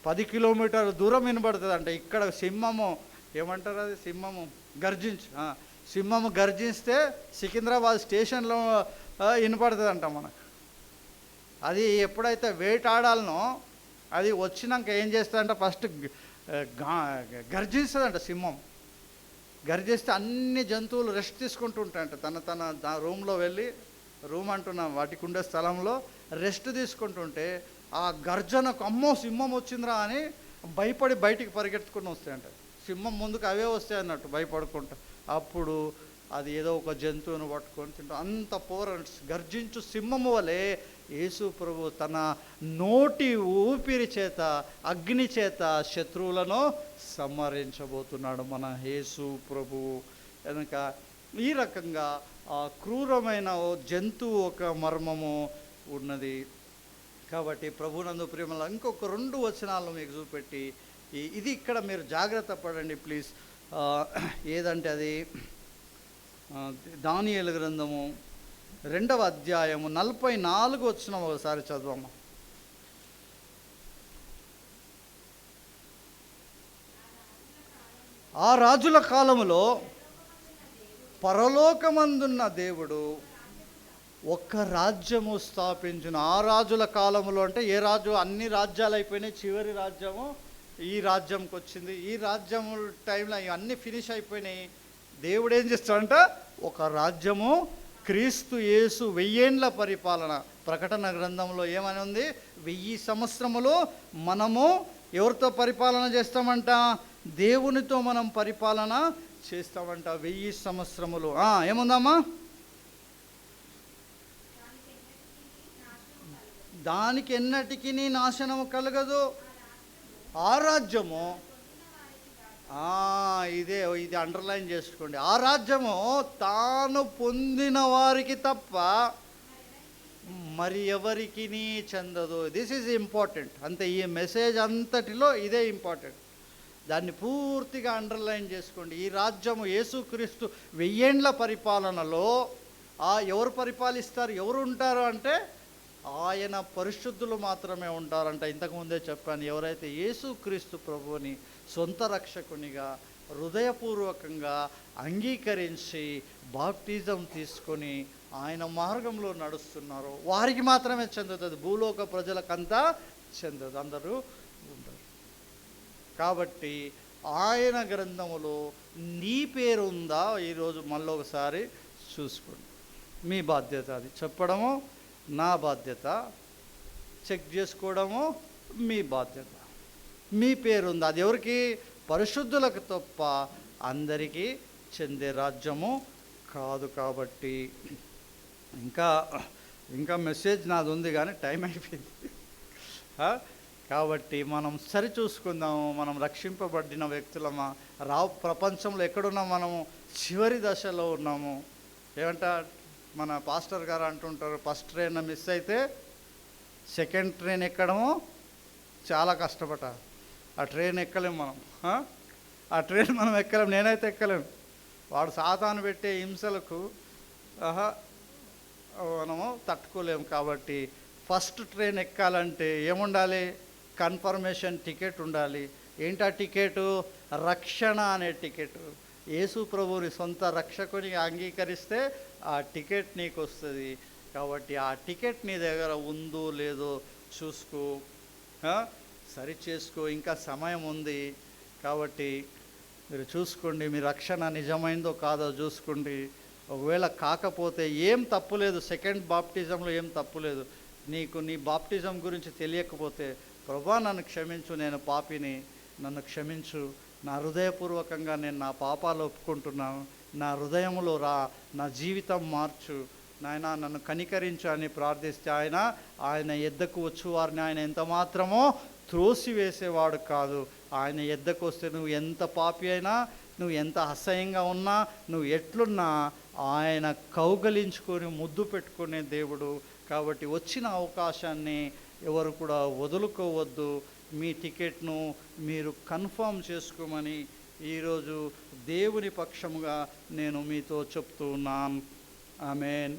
10 కిలోమీటర్ల దూరం వినబడుతుంది అంట. ఇక్కడ సింహము ఏమంటారు, అది సింహము సింహము గర్జిస్తే సికింద్రాబాద్ స్టేషన్లో వినపడుతుంది అంట మనకు. అది ఎప్పుడైతే వేటాడాలనో అది వచ్చినాక ఏం చేస్తుందంట, ఫస్ట్ గర్జిస్తుందంట సింహం. గర్జిస్తే అన్ని జంతువులు రెస్ట్ తీసుకుంటూ ఉంటాయంట. తన రూమ్లో వెళ్ళి, రూమ్ అంటున్నాం వాటికి ఉండే స్థలంలో రెస్ట్ తీసుకుంటుంటే ఆ గర్జనకు అమ్మో సింహం వచ్చిందిరా అని భయపడి బయటికి పరిగెత్తుకుని వస్తాయంట. సింహం ముందుకు అవే వస్తాయి అన్నట్టు భయపడుకుంటా. అప్పుడు అది ఏదో ఒక జంతువును పట్టుకొని తింటాం. అంత గర్జించు సింహము వలె యేసు ప్రభు తన నోటి ఊపిరి చేత, అగ్ని చేత శత్రువులను సంహరించబోతున్నాడు మన యేసు ప్రభువు. కనుక ఈ రకంగా ఆ క్రూరమైన జంతువు ఒక మర్మము ఉన్నది. కాబట్టి ప్రభునందు ప్రేమలో ఇంకొక 2 వచనాలు మీకు చూపెట్టి, ఇది ఇక్కడ మీరు జాగ్రత్త పడండి ప్లీజ్. ఏదంటే అది దానియేలు గ్రంథము 2వ అధ్యాయము 44 వచనం ఒకసారి చదవమ్మా. ఆ రాజుల కాలములో పరలోకమందున్న దేవుడు ఒక్క రాజ్యము స్థాపించును. ఆ రాజుల కాలములో అంటే ఏ రాజు, అన్ని రాజ్యాలు అయిపోయినాయి, చివరి రాజ్యము ఈ రాజ్యంకి వచ్చింది. ఈ రాజ్యం టైంలో ఇవన్నీ ఫినిష్ అయిపోయినాయి. దేవుడు ఏం చేస్తాడంట, ఒక రాజ్యము క్రీస్తు యేసు 1000 ఏండ్ల పరిపాలన. ప్రకటన గ్రంథంలో ఏమని ఉంది, 1000 సంవత్సరములు మనము ఎవరితో పరిపాలన చేస్తామంట, దేవునితో మనం పరిపాలన చేస్తామంట 1000 సంవత్సరములు. ఏముందమ్మా, దానికి ఎన్నటికీ నాశనము కలగదు. ఆ రాజ్యము ఇది అండర్లైన్ చేసుకోండి. ఆ రాజ్యము తాను పొందిన వారికి తప్ప మరి ఎవరికి చెందదు. This is important. అంతే, ఈ మెసేజ్ అంతటిలో ఇదే ఇంపార్టెంట్. దాన్ని పూర్తిగా అండర్లైన్ చేసుకోండి. ఈ రాజ్యము యేసుక్రీస్తు 1000 ఏండ్ల పరిపాలనలో ఎవరు పరిపాలిస్తారు, ఎవరు ఉంటారు అంటే ఆయన పరిశుద్ధులు మాత్రమే ఉంటారంట. ఇంతకుముందే చెప్పాను, ఎవరైతే యేసుక్రీస్తు ప్రభువుని సొంత రక్షకునిగా హృదయపూర్వకంగా అంగీకరించి బాప్టిజం తీసుకొని ఆయన మార్గంలో నడుస్తున్నారో వారికి మాత్రమే చెందుతుంది. భూలోక ప్రజలకంతా చెందదు, అందరూ ఉండరు. కాబట్టి ఆయన గ్రంథములో నీ పేరు ఉందా ఈరోజు మళ్ళీ ఒకసారి చూసుకోండి. మీ బాధ్యత అది చెప్పడము, నా బాధ్యత చెక్ చేసుకోవడము మీ బాధ్యత. మీ పేరుంది, అది ఎవరికి, పరిశుద్ధులకు తప్ప అందరికీ చెందే రాజ్యము కాదు. కాబట్టి ఇంకా మెసేజ్ నాది ఉంది కానీ టైం అయిపోయింది. కాబట్టి మనం సరి చూసుకుందాము. మనం రక్షింపబడిన వ్యక్తులమా, ప్రపంచంలో ఎక్కడున్నాం, మనము చివరి దశలో ఉన్నాము. ఏమంట మన పాస్టర్ గారు అంటుంటారు, ఫస్ట్ ట్రైన్ మిస్ అయితే సెకండ్ ట్రైన్ ఎక్కడము చాలా కష్టపడాలి. ఆ ట్రైన్ ఎక్కలేము మనం, ఆ ట్రైన్ మనం ఎక్కలేము, నేనైతే ఎక్కలేము. వాడు సాతాను పెట్టే హింసలకు మనము తట్టుకోలేము. కాబట్టి ఫస్ట్ ట్రైన్ ఎక్కాలంటే ఏముండాలి, కన్ఫర్మేషన్ టికెట్ ఉండాలి. ఏంటా టికెట్, రక్షణ అనే టికెట్. యేసు ప్రభువుని సొంత రక్షకుని అంగీకరిస్తే ఆ టికెట్ నీకు వస్తుంది. కాబట్టి ఆ టికెట్ నీ దగ్గర ఉందో లేదో చూసుకో, సరి చేసుకో, ఇంకా సమయం ఉంది. కాబట్టి మీరు చూసుకోండి, మీ రక్షణ నిజమైందో కాదో చూసుకోండి. ఒకవేళ కాకపోతే ఏం తప్పులేదు, సెకండ్ బాప్టిజంలో ఏం తప్పులేదు. నీకు నీ బాప్టిజం గురించి తెలియకపోతే, ప్రభువా నన్ను క్షమించు, నేను పాపిని, నన్ను క్షమించు, నా హృదయపూర్వకంగా నేను నా పాపాలు ఒప్పుకుంటున్నాను, నా హృదయంలో రా, నా జీవితం మార్చు నాయన, నన్ను కనికరించు అని ప్రార్థిస్తే ఆయన ఎద్దకు వచ్చు వారిని ఆయన ఎంత మాత్రమో త్రోసివేసేవాడు కాదు. ఆయన ఎద్దకు వస్తే నువ్వు ఎంత పాపి అయినా, నువ్వు ఎంత అసహ్యంగా ఉన్నా, నువ్వు ఎట్లున్నా ఆయన కౌగలించుకొని ముద్దు పెట్టుకునే దేవుడు. కాబట్టి వచ్చిన అవకాశాన్ని ఎవరు కూడా వదులుకోవద్దు. మీ టికెట్ను మీరు కన్ఫర్మ్ చేసుకోమని ఈరోజు దేవుని పక్షముగా నేను మీతో చెప్తూ ఉన్నాను. ఆమేన్.